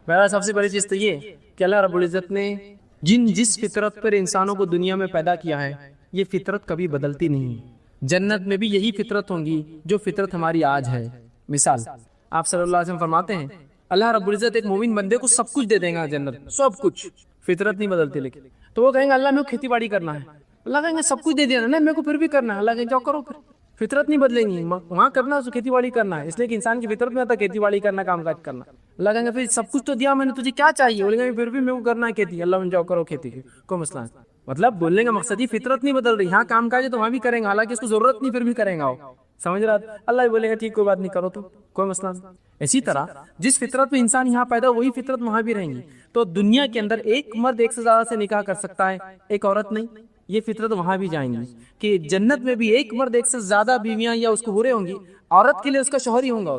میرا سب سے بڑی چیز تو یہ کہ اللہ رب العزت نے جس فطرت پر انسانوں کو دنیا میں پیدا کیا ہے یہ فطرت کبھی بدلتی نہیں. جنت میں بھی یہی فطرت ہوں گی جو فطرت ہماری آج ہے. مثال آپ صلی اللہ علیہ وسلم فرماتے ہیں اللہ رب العزت ایک مومن بندے کو سب کچھ دے دے گا جنت، سب کچھ، فطرت نہیں بدلتی. لیکن تو وہ کہیں گے اللہ میرے کو کھیتی باڑی کرنا ہے، اللہ کہیں گے سب کچھ دے دیا نا میرے کو پھر بھی کرنا ہے، اللہ کہیں جاؤ کرو، پھر فطرت نہیں بدلیں گی، وہاں کرنا ہے کھیتی باڑی کرنا ہے، اس لیے کہ انسان کی فطرت میں آتا ہے کھیتی باڑی کرنا، کام کاج کرنا. اللہ کہیں گے پھر سب کچھ تو دیا میں نے تجھے، کیا چاہیے؟ بولیں گے پھر بھی میرے کو کرنا ہے کھیتی، اللہ جاؤ کرو کھیتی، کوئی مسئلہ نہیں. مطلب بولنے کا مقصد ہی فطرت نہیں بدل رہی، ہاں کام کاج ہے تو وہاں بھی کریں گا، حالانکہ اس کو ضرورت نہیں پھر بھی کریں گا. وہ سمجھ رہا تھا؟ اللہ بھی بولے گا ٹھیک کوئی بات نہیں کرو تو کوئی مسئلہ نہیں. اسی طرح جس فطرت میں انسان یہاں پیدا وہی فطرت وہاں بھی رہیں گی. تو دنیا کے اندر ایک مرد ایک سے زیادہ سے نکاح کر سکتا ہے، ایک عورت نہیں. یہ فطرت وہاں بھی جائیں گی کہ جنت میں بھی ایک مرد ایک سے زیادہ بیویاں یا اس کو حوریں ہوں گی. عورت کے لیے اس کا شوہر ہی ہوگا،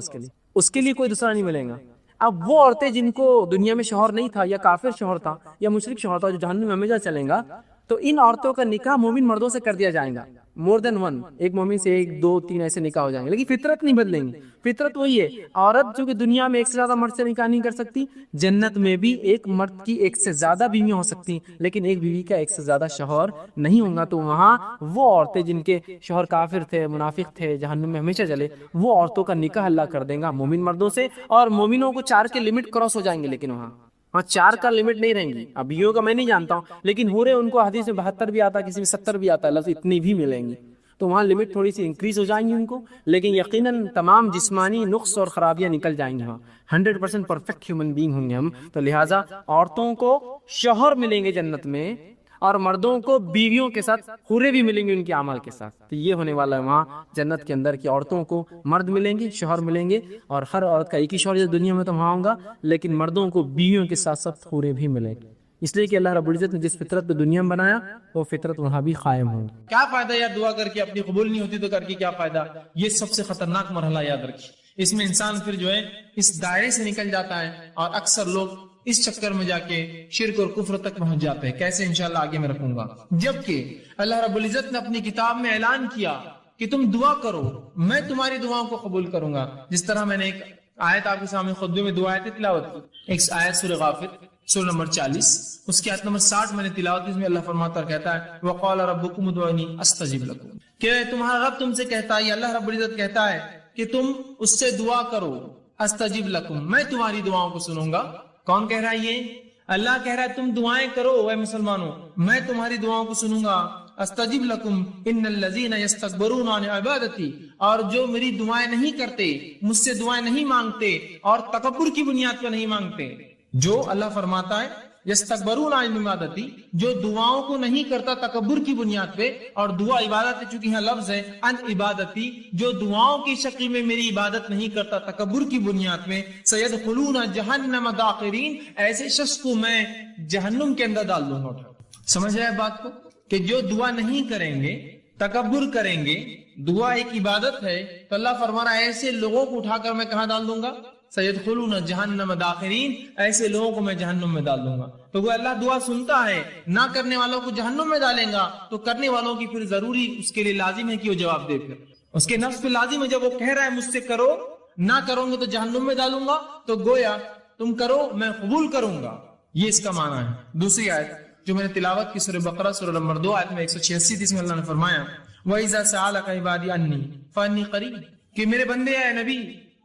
اس کے لیے کوئی دوسرا نہیں ملے گا. اب وہ عورتیں جن کو دنیا میں شوہر نہیں تھا یا کافر شوہر تھا یا مشرک شوہر تھا جو جہنم میں ہمیشہ چلیں گا، تو ان عورتوں کا نکاح مومن مردوں سے کر دیا جائے گا. مور دین ون، ایک مومن سے ایک دو تین ایسے نکاح ہو جائیں گے، لیکن فطرت نہیں بدلیں گی. فطرت وہی ہے. عورت جو کہ دنیا میں ایک سے زیادہ مرد سے نکاح نہیں کر سکتی، جنت میں بھی ایک مرد کی ایک سے زیادہ بیویاں ہو سکتی، لیکن ایک بیوی کا ایک سے زیادہ شوہر نہیں ہوگا. تو وہاں وہ عورتیں جن کے شوہر کافر تھے، منافق تھے، جہنم میں ہمیشہ چلے، وہ عورتوں کا نکاح اللہ کر دیں گا مومن مردوں سے. اور مومنوں کو 4 کے لمٹ کراس ہو جائیں گے، لیکن وہاں 4 کا لمٹ نہیں رہیں گی. اب بیویوں کا میں نہیں جانتا ہوں، لیکن ہورے ان کو حدیث میں 72 بھی آتا ہے، کسی میں 70 بھی آتا ہے، لفظ اتنی بھی ملیں گی. تو وہاں لمٹ تھوڑی سی انکریز ہو جائیں گی ان کو، لیکن یقیناً تمام جسمانی نقص اور خرابیاں نکل جائیں گی. وہاں 100% پرفیکٹ ہیومن بینگ ہوں گے ہم. تو لہٰذا عورتوں کو شوہر ملیں گے جنت میں، اور مردوں کو بیویوں کے ساتھ حوریں بھی ملیں گے ان کے اعمال کے ساتھ. تو یہ ہونے والا ہے وہاں جنت کے اندر کہ عورتوں کو مرد ملیں گے، شوہر ملیں گے، اور ہر عورت کا ایک ہی شوہر دنیا میں تو وہاں ہوگا، لیکن مردوں کو بیویوں کے ساتھ ساتھ حوریں بھی ملیں گے. اس لیے کہ اللہ رب العزت نے جس فطرت پہ دنیا میں بنایا وہ فطرت وہاں بھی قائم ہوگی. کیا فائدہ یار دعا کر کے اپنی قبول نہیں ہوتی تو کر کے کیا فائدہ؟ یہ سب سے خطرناک مرحلہ یاد رکھیے. اس میں انسان پھر جو ہے اس دائرے سے نکل جاتا ہے، اور اکثر لوگ اس چکر میں جا کے شرک اور کفر تک پہنچ جاتے ہیں. کیسے؟ انشاءاللہ آگے میں رکھوں گا. جبکہ اللہ رب العزت نے اپنی کتاب میں اعلان کیا کہ تم دعا کرو، میں تمہاری دعاؤں کو قبول کروں گا. جس طرح میں نے ایک آیت آپ کے سامنے خطبے میں دو آیتیں تلاوت کی. ایک آیت سورہ غافر سورہ نمبر 40، اس کی آیت نمبر 60 میں نے تلاوت کی. اس میں اللہ فرماتا ہے، کہتا ہے وَقَالَ رَبُّكُمُ ادْعُونِي أَسْتَجِبْ لَكُمْ، کہ تمہارا رب تم سے کہتا ہے، اللہ رب العزت کہتا ہے کہ تم اس سے دعا کرو، استجب لکم، میں تمہاری دعاؤں کو سنوں گا. کون کہہ رہا ہے؟ یہ اللہ کہہ رہا ہے تم دعائیں کرو اے مسلمانوں، میں تمہاری دعاؤں کو سنوں گا. استجب لکم ان الذین یستکبرون عن عبادتی، اور جو میری دعائیں نہیں کرتے، مجھ سے دعائیں نہیں مانگتے اور تکبر کی بنیاد پر نہیں مانگتے. جو اللہ فرماتا ہے یستکبرون عن عبادتی، جو دعاؤں کو نہیں کرتا تکبر کی بنیاد پہ، اور دعا عبادت ہے چونکہ یہاں لفظ ہے ان عبادتی، جو دعاؤں کی شکل میں میری عبادت نہیں کرتا تکبر کی بنیاد میں، سیدخلون جہنم داخرین، ایسے شخص کو میں جہنم کے اندر ڈال دوں گا. سمجھ رہے ہیں بات کو؟ کہ جو دعا نہیں کریں گے، تکبر کریں گے، دعا ایک عبادت ہے، تو اللہ فرما رہا ہے ایسے لوگوں کو اٹھا کر میں کہاں ڈال دوں گا؟ سیدخلون جہنم داخرین، ایسے لوگوں کو میں جہنم میں ڈال دوں گا. تو وہ اللہ دعا سنتا ہے، نہ کرنے والوں کو جہنم میں ڈالیں گا، تو کرنے والوں کی پھر ضروری اس کے لیے لازم ہے کہ وہ جواب دے. پھر اس کے نفس پہ لازم ہے، جب وہ کہہ رہا ہے مجھ سے کرو، نہ کرو گے تو جہنم میں ڈالوں گا، تو گویا تم کرو میں قبول کروں گا. یہ اس کا معنی ہے. دوسری آیت جو میں نے تلاوت کی سورہ بقرہ سورہ نمبر 2 آیت میں 186 تھی، اس میں اللہ نے فرمایا وَإِذَا سَأَلَكَ عِبَادِي عَنِّي فَإِنِّي قَرِيبٌ، کہ میرے بندے اے نبی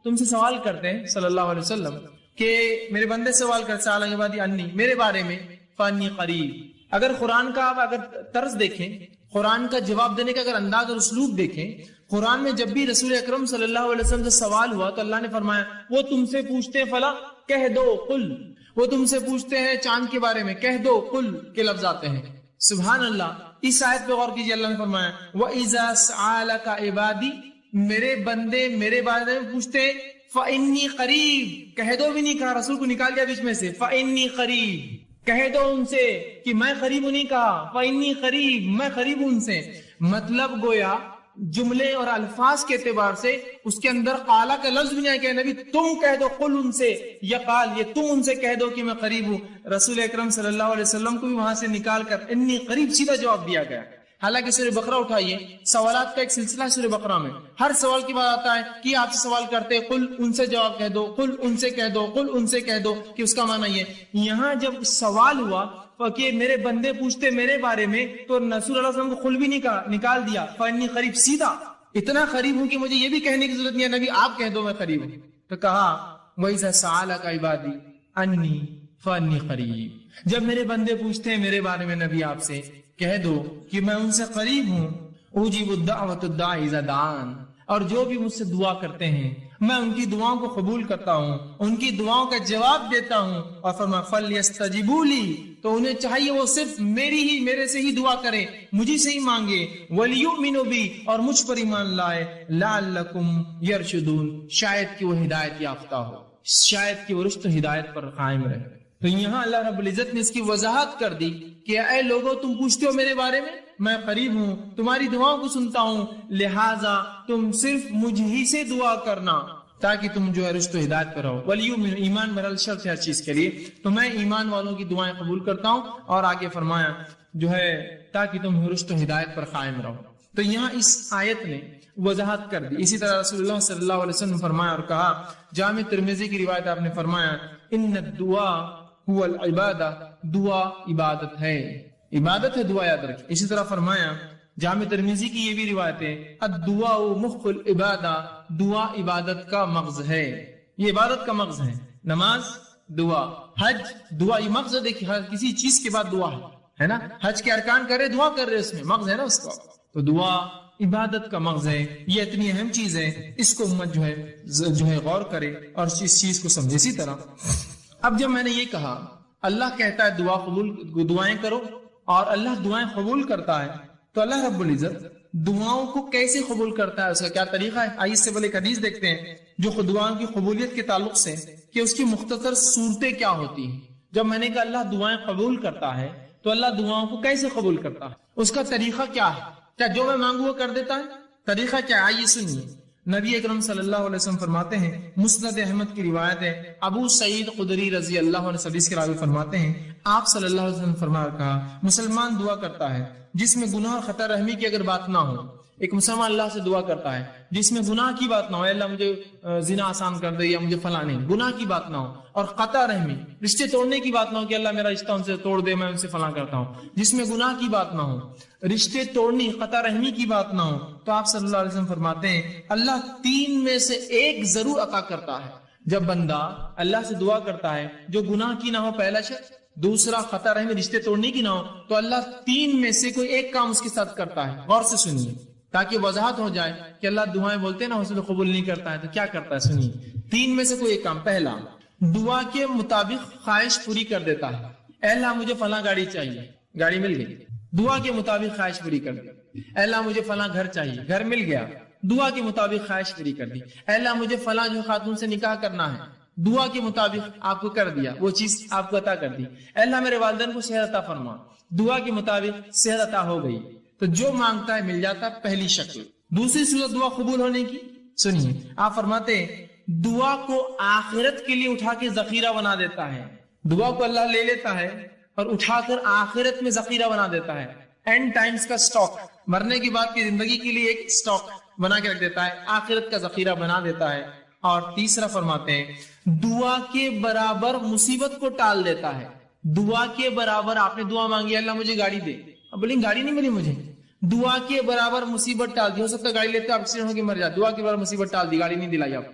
تم سے سوال کرتے ہیں صلی اللہ علیہ وسلم، کہ میرے بندے سوال کرتے سَأَلَكَ عِبَادِي عَنِّي، میرے بارے میں، فَإِنِّي قَرِيبٌ. اگر قرآن کا آپ اگر طرز دیکھیں، قرآن کا جواب دینے کا اگر انداز اور اسلوب دیکھیں، قرآن میں جب بھی رسول اکرم صلی اللہ علیہ وسلم سے سوال ہوا تو اللہ نے فرمایا وہ تم سے پوچھتے ہیں فلا کہہ دو قل، وہ تم سے پوچھتے ہیں چاند کے بارے میں، کہہ دو قل کے لفظ آتے ہیں. سبحان اللہ. اس آیت پہ غور کیجئے، اللہ نے فرمایا وَإِذَا سَأَلَكَ عِبَادِي، میرے بندے میرے بارے میں پوچھتے ہیں، فَإِنِّي قَرِيب، کہہ دو بھی نہیں کہا، رسول کو نکال دیا بیچ میں سے، فَإِنِّي قَرِيب، کہہ دو ان سے کہ میں قریب ہوں، نہیں کہا فَإِنِّي قَرِيب، میں قریب ہوں ان سے. مطلب گویا جملے اور الفاظ کے اعتبار سے اس کے اندر قالا کا لفظ بھی نہیں ہے کہ نبی تم کہہ دو قل ان سے، یا قال یہ تم ان سے کہہ دو کہ میں قریب ہوں. رسول اکرم صلی اللہ علیہ وسلم کو بھی وہاں سے نکال کر انی قریب سیدھا جواب دیا گیا. حالانکہ سورہ بقرہ اٹھائیے، سوالات کا ایک سلسلہ سورہ بقرہ میں، ہر سوال کے بعد آتا ہے کہ آپ سے سوال کرتے ہیں، قل ان سے جواب کہہ دو، قل ان سے کہہ دو، قل ان سے کہہ دو، کہ اس کا معنی یہ۔ یہاں جب سوال ہوا کہ میرے بندے پوچھتے میرے بارے میں، تو رسول اللہ صلی اللہ علیہ وسلم کو قل بھی نکال دیا، فانی قریب، سیدھا اتنا قریب ہوں کہ مجھے یہ بھی کہنے کی ضرورت نہیں ہے نبی آپ کہہ دو میں قریب ہوں۔ تو کہا وَإِذَا سَأَلَكَ عِبَادِي عَنِّي فَإِنِّي قَرِيبٌ، جب میرے بندے پوچھتے ہیں میرے بارے میں نبی آپ سے، کہہ دو کہ میں ان سے قریب ہوں، اجیب الدعوۃ الداعی اذا دعان، اور جو بھی مجھ سے دعا کرتے ہیں میں ان کی دعاؤں کو قبول کرتا ہوں، ان کی دعاؤں کا جواب دیتا ہوں۔ اور فرمایا فَلْيَسْتَجِيبُوا لِي، تو انہیں چاہیے وہ صرف میرے سے ہی دعا کریں، مجھے سے ہی مانگے، وَلْيُؤْمِنُوا بِي، اور مجھ پر ایمان لائے، لَعَلَّكُمْ يَرْشُدُونَ، شاید کہ وہ ہدایت یافتہ ہو، شاید کہ وہ رشد و ہدایت پر قائم رہے۔ تو یہاں اللہ رب العزت نے اس کی وضاحت کر دی کہ اے لوگوں تم پوچھتے ہو میرے بارے میں، میں قریب ہوں، تمہاری دعاؤں کو سنتا ہوں، لہٰذا تم صرف مجھ ہی سے دعا کرنا تاکہ تم جو ہے رشد و ہدایت پر رہو۔ وَلْيُؤْمِنُوا، ایمان بہرحال شرط ہے ہر چیز کے لیے، تو میں ایمان والوں کی دعائیں قبول کرتا ہوں، اور آگے فرمایا جو ہے تاکہ تم رشد و ہدایت پر قائم رہو۔ تو یہاں اس آیت نے وضاحت کر دی۔ اسی طرح رسول اللہ صلی اللہ علیہ وسلم نے فرمایا اور کہا، جامع ترمذی کی روایت آپ نے فرمایا، ان الدعاء هو العبادہ، دعا عبادت ہے، عبادت ہے دعا، یاد رکھیں۔ اسی طرح فرمایا جامع ترمذی کی یہ بھی روایت ہے، الدعاء مخ العبادہ، دعا عبادت کا مغز ہے، یہ عبادت کا مغز ہے، نماز دعا، حج دعا، یہ مغز ہے، دیکھیے ہر کسی چیز کے بعد دعا ہے نا، حج کے ارکان کر رہے دعا کر رہے، اس میں مغز ہے نا اس کا، تو دعا عبادت کا مغز ہے، یہ اتنی اہم چیز ہے، اس کو امت جو ہے غور کرے اور اس چیز کو سمجھے۔ اسی طرح اب جب میں نے یہ کہا اللہ کہتا ہے دعائیں کرو اور اللہ دعائیں قبول کرتا ہے، تو اللہ رب العزت دعاؤں کو کیسے قبول کرتا ہے، اس کا کیا طریقہ ہے؟ آئیے اس سے پہلے ایک حدیث دیکھتے ہیں جو دعاؤں کی قبولیت کے تعلق سے کہ اس کی مختصر صورتیں کیا ہوتی ہیں۔ جب میں نے کہا اللہ دعائیں قبول کرتا ہے تو اللہ دعاؤں کو کیسے قبول کرتا ہے، اس کا طریقہ کیا ہے؟ کیا جو میں مانگوں وہ کر دیتا ہے؟ طریقہ کیا؟ آئیے سنیے۔ نبی اکرم صلی اللہ علیہ وسلم فرماتے ہیں، مسند احمد کی روایت ہے، ابو سعید خدری رضی اللہ عنہ حدیث کے راوی فرماتے ہیں، آپ صلی اللہ علیہ وسلم فرمایا کہا، مسلمان دعا کرتا ہے جس میں گناہ اور خطا رحمی کی اگر بات نہ ہو، ایک مسلمان اللہ سے دعا کرتا ہے جس میں گناہ کی بات نہ ہو، اے اللہ مجھے زنا آسان کر دے یا مجھے فلاں نہیں، گناہ کی بات نہ ہو، اور قطع رحمی رشتے توڑنے کی بات نہ ہو کہ اللہ میرا رشتہ ان سے توڑ دے میں ان سے فلاں کرتا ہوں، جس میں گناہ کی بات نہ ہو، رشتے توڑنی قطع رحمی کی بات نہ ہو، تو آپ صلی اللہ علیہ وسلم فرماتے ہیں اللہ 3 میں سے ایک ضرور عطا کرتا ہے۔ جب بندہ اللہ سے دعا کرتا ہے جو گناہ کی نہ ہو، پہلا شرط، دوسرا قطع رحمی رشتے توڑنے کی نہ ہو، تو اللہ 3 میں سے کوئی ایک کام اس کے ساتھ کرتا ہے۔ غور سے سنیے تاکہ وضاحت ہو جائے کہ اللہ دعائیں بولتے ہیں نا اسے تو قبول نہیں کرتا ہے، تو کیا کرتا ہے؟ سنیے، 3 میں سے کوئی ایک کام۔ پہلا، دعا کے مطابق خواہش پوری کر دیتا ہے، اے اللہ مجھے فلاں گاڑی چاہیے، گاڑی مل گئی، دعا کے مطابق خواہش پوری کر دی۔ اے اللہ مجھے فلاں گھر چاہیے، گھر مل گیا، دعا کے مطابق خواہش پوری کر دی۔ اے اللہ مجھے فلاں جو خاتون سے نکاح کرنا ہے، دعا کے مطابق آپ کو کر دیا، وہ چیز آپ کو عطا کر دی۔ اے اللہ میرے والدین کو صحت عطا فرما، دعا کے مطابق صحت عطا ہو گئی، تو جو مانگتا ہے مل جاتا ہے، پہلی شکل۔ دوسری صورت دعا قبول ہونے کی، سنیے آپ فرماتے ہیں دعا کو آخرت کے لیے اٹھا کے ذخیرہ بنا دیتا ہے، دعا کو اللہ لے لیتا ہے اور اٹھا کر آخرت میں ذخیرہ بنا دیتا ہے، اینڈ ٹائمز کا سٹاک، مرنے کے بعد کی زندگی کے لیے ایک سٹاک بنا کے رکھ دیتا ہے، آخرت کا ذخیرہ بنا دیتا ہے۔ اور تیسرا فرماتے ہیں دعا کے برابر مصیبت کو ٹال دیتا ہے، دعا کے برابر آپ نے دعا مانگی اللہ مجھے گاڑی دے، اب بولیں گاڑی نہیں ملی مجھے، دعا کے برابر مصیبت ٹال دی، ہو سکتا ہے گاڑی لیتے آپ ایکسیڈنٹ ہو کے مر جائے، دعا کے برابر مصیبت ٹال دی، گاڑی نہیں دلائی آپ،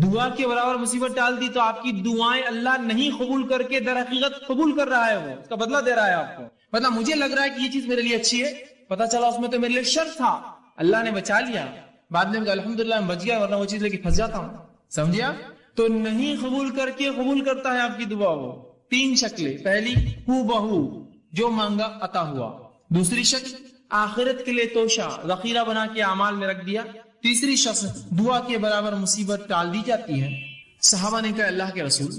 دعا کے برابر مصیبت ٹال دی، تو آپ کی دعائیں اللہ نہیں قبول کر کے در حقیقت قبول کر رہا ہے، وہ اس کا بدلہ دے رہا ہے آپ کو۔ مطلب مجھے لگ رہا ہے کہ یہ چیز میرے لیے اچھی ہے، پتا چلا اس میں تو میرے لیے شر تھا، اللہ نے بچا لیا، بعد میں الحمدللہ میں بچ گیا ورنہ وہ چیز لے کے پھنس جاتا ہوں، سمجھیا؟ تو نہیں قبول کر کے قبول کرتا ہے آپ کی دعا وہ۔ 3 شکلیں، پہلی ہو بہو جو مانگا عطا ہوا، دوسری شکل آخرت کے لیے توشہ ذخیرہ بنا کے اعمال میں رکھ دیا، تیسری شخص دعا کے برابر مصیبت ٹال دی جاتی ہے۔ صحابہ نے کہا اللہ کے رسول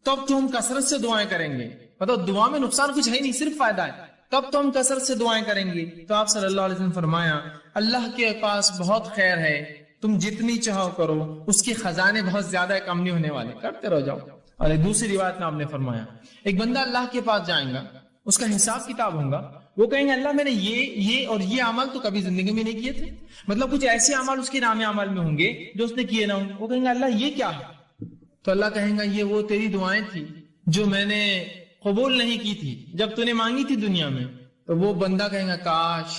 تب تو ہم کثرت سے دعائیں کریں گے، مطلب دعا میں نقصان کچھ ہے نہیں صرف فائدہ ہے، تب تو ہم کثرت سے دعائیں کریں گے۔ تو آپ صلی اللہ علیہ وسلم فرمایا اللہ کے پاس بہت خیر ہے، تم جتنی چاہو کرو، اس کے خزانے بہت زیادہ ہے، کم نہیں ہونے والے، کرتے رہ جاؤ۔ اور ایک دوسری روایت میں آپ نے فرمایا ایک بندہ اللہ کے پاس جائے گا، اس کا حساب کتاب ہوگا، وہ کہیں گے اللہ میں نے یہ اور یہ عمل تو کبھی زندگی میں نہیں کیے تھے، مطلب کچھ ایسے عمل اس کے نام عمل میں ہوں گے جو اس نے کیے نہ ہوں. وہ کہیں گے اللہ یہ کیا ہے؟ تو اللہ کہیں گا یہ وہ تیری دعائیں تھی جو میں نے قبول نہیں کی تھی جب تو نے مانگی تھی دنیا میں. تو وہ بندہ کہیں گا کاش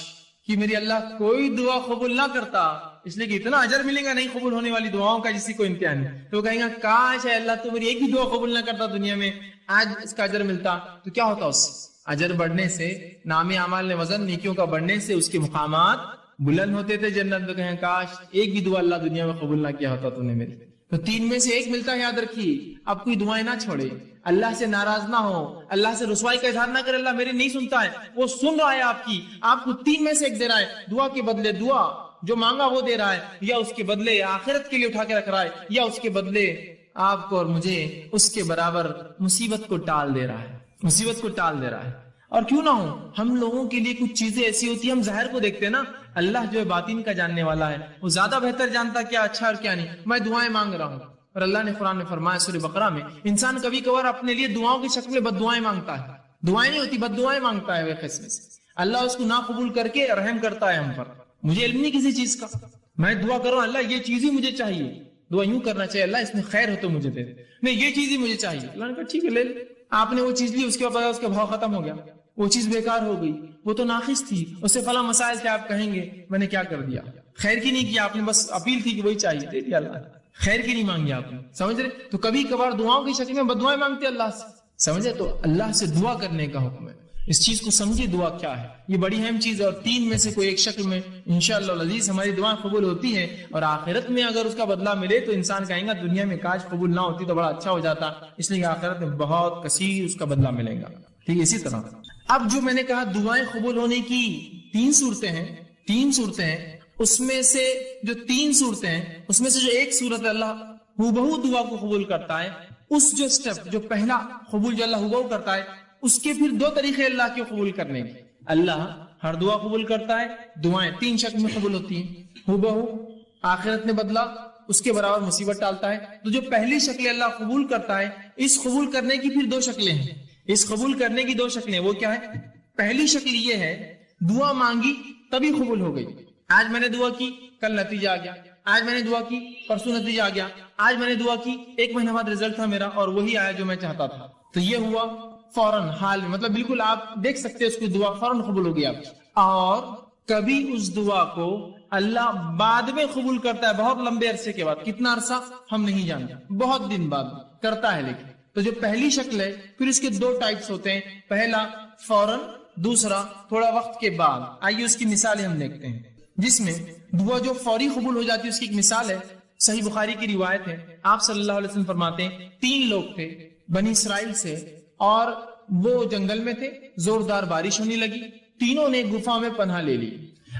کہ میری اللہ کوئی دعا قبول نہ کرتا، اس لیے کہ اتنا اجر ملے گا نہیں قبول ہونے والی دعاؤں کا جس کو امتحان ہے. تو وہ کہیں گا کاش ہے اللہ تو میری ایک بھی دعا قبول نہ کرتا دنیا میں، آج اس کا اجر ملتا. تو کیا ہوتا اس اجر بڑھنے سے، نام اعمال نے وزن نیکیوں کا بڑھنے سے اس کے مقامات بلند ہوتے تھے جنت. تو کہیں کاش ایک بھی دعا اللہ دنیا میں قبول نہ کیا ہوتا تو نے میری. تو 3 میں سے ایک ملتا ہے، یاد رکھیے. اب کوئی دعائیں نہ چھوڑے، اللہ سے ناراض نہ ہو، اللہ سے رسوائی کا اظہار نہ کرے اللہ میری نہیں سنتا ہے، وہ سن رہا ہے آپ کی، آپ کو 3 میں سے ایک دے رہا ہے. دعا کے بدلے دعا جو مانگا وہ دے رہا ہے، یا اس کے بدلے آخرت کے لیے اٹھا کے رکھ رہا ہے، یا اس کے بدلے آپ کو اور مجھے اس کے برابر مصیبت کو ٹال دے رہا ہے، مصیبت کو ٹال دے رہا ہے. اور کیوں نہ ہو، ہم لوگوں کے لیے کچھ چیزیں ایسی ہوتی ہیں ہم ظاہر کو دیکھتے ہیں نا، اللہ جو ہے باطن کا جاننے والا ہے، وہ زیادہ بہتر جانتا کیا اچھا اور کیا نہیں. میں دعائیں مانگ رہا ہوں اور اللہ نے قرآن میں فرمایا سورہ بقرہ میں، انسان کبھی کبھار اپنے لیے دعاؤں کی شکل میں بد دعائیں مانگتا ہے، دعائیں نہیں ہوتی بد دعائیں مانگتا ہے. وہ قسم سے اللہ اس کو نہ قبول کر کے رحم کرتا ہے ہم پر. مجھے علم نہیں کسی چیز کا، میں دعا کروں اللہ یہ چیز ہی مجھے چاہیے. دعا یوں کرنا چاہیے اللہ اس میں خیر ہو تو مجھے دے دے، نہیں یہ چیز ہی مجھے چاہیے. اللہ نے کہا ٹھیک ہے لے لے. آپ نے وہ چیز لی، اس کے بعد اس کا بھاؤ ختم ہو گیا، وہ چیز بیکار ہو گئی، وہ تو ناقص تھی، اس سے فلاں مسائل تھے. آپ کہیں گے میں نے کیا کر دیا، خیر کی نہیں کیا آپ نے، بس اپیل تھی کہ وہی چاہیے، دے دیا اللہ نے، خیر کی نہیں مانگی آپ نے. سمجھ رہے؟ تو کبھی کبھار دعاؤں کی شکل میں بد دعائیں مانگتے اللہ سے، سمجھے؟ تو اللہ سے دعا کرنے کا حکم ہے. اس چیز کو سمجھے دعا کیا ہے، یہ بڑی اہم چیز ہے. اور 3 میں سے کوئی ایک شکل میں انشاءاللہ العزیز ہماری دعائیں قبول ہوتی ہیں، اور آخرت میں اگر اس کا بدلہ ملے تو انسان کہیں گا دنیا میں کاش قبول نہ ہوتی تو بڑا اچھا ہو جاتا، اس لیے آخرت میں بہت کثیر اس کا بدلہ ملے گا. ٹھیک ہے، اسی طرح اب جو میں نے کہا دعائیں قبول ہونے کی 3 صورتیں ہیں، 3 صورتیں ہیں، اس میں سے جو 3 صورتیں ہیں اس میں سے جو ایک صورت اللہ ہو دعا کو قبول کرتا ہے، اس جو سٹیپ جو پہلا قبول جو اللہ ہو کرتا ہے، اس کے پھر 2 طریقے اللہ کے قبول کرنے کے. اللہ ہر دعا قبول کرتا ہے، دعائیں 3 شکل میں قبول ہوتی ہیں، ہو آخرت میں بدلا، اس کے برابر مصیبت ٹالتا ہے. تو جو پہلی شکل اللہ قبول کرتا ہے، اس قبول کرنے کی پھر 2 شکلیں ہیں. اس قبول کرنے کی 2 شکلیں وہ کیا ہے؟ پہلی شکل یہ ہے دعا مانگی تبھی قبول ہو گئی. آج میں نے دعا کی کل نتیجہ آ گیا، آج میں نے دعا کی پرسوں نتیجہ آ گیا، آج میں نے دعا کی 1 مہینہ بعد رزلٹ تھا میرا اور وہی آیا جو میں چاہتا تھا. تو یہ ہوا فوراً حال میں، مطلب بالکل آپ دیکھ سکتے ہیں اس کی دعا فوراً قبول ہو گئی آپ کی. اور کبھی اس دعا کو اللہ بعد میں قبول کرتا ہے، بہت لمبے عرصے کے بعد. کتنا عرصہ ہم نہیں جانتے، بہت دن بعد کرتا ہے. لیکن تو جو پہلی شکل ہے پھر اس کے 2 ٹائپس ہوتے ہیں، پہلا فوراً، دوسرا تھوڑا وقت کے بعد. آئیے اس کی مثالیں ہم دیکھتے ہیں. جس میں دعا جو فوری قبول ہو جاتی ہے اس کی ایک مثال ہے، صحیح بخاری کی روایت ہے. آپ صلی اللہ علیہ وسلم فرماتے ہیں 3 لوگ تھے بنی اسرائیل سے، اور وہ جنگل میں تھے، زوردار بارش ہونے لگی، تینوں نے گفا میں پناہ لے لی.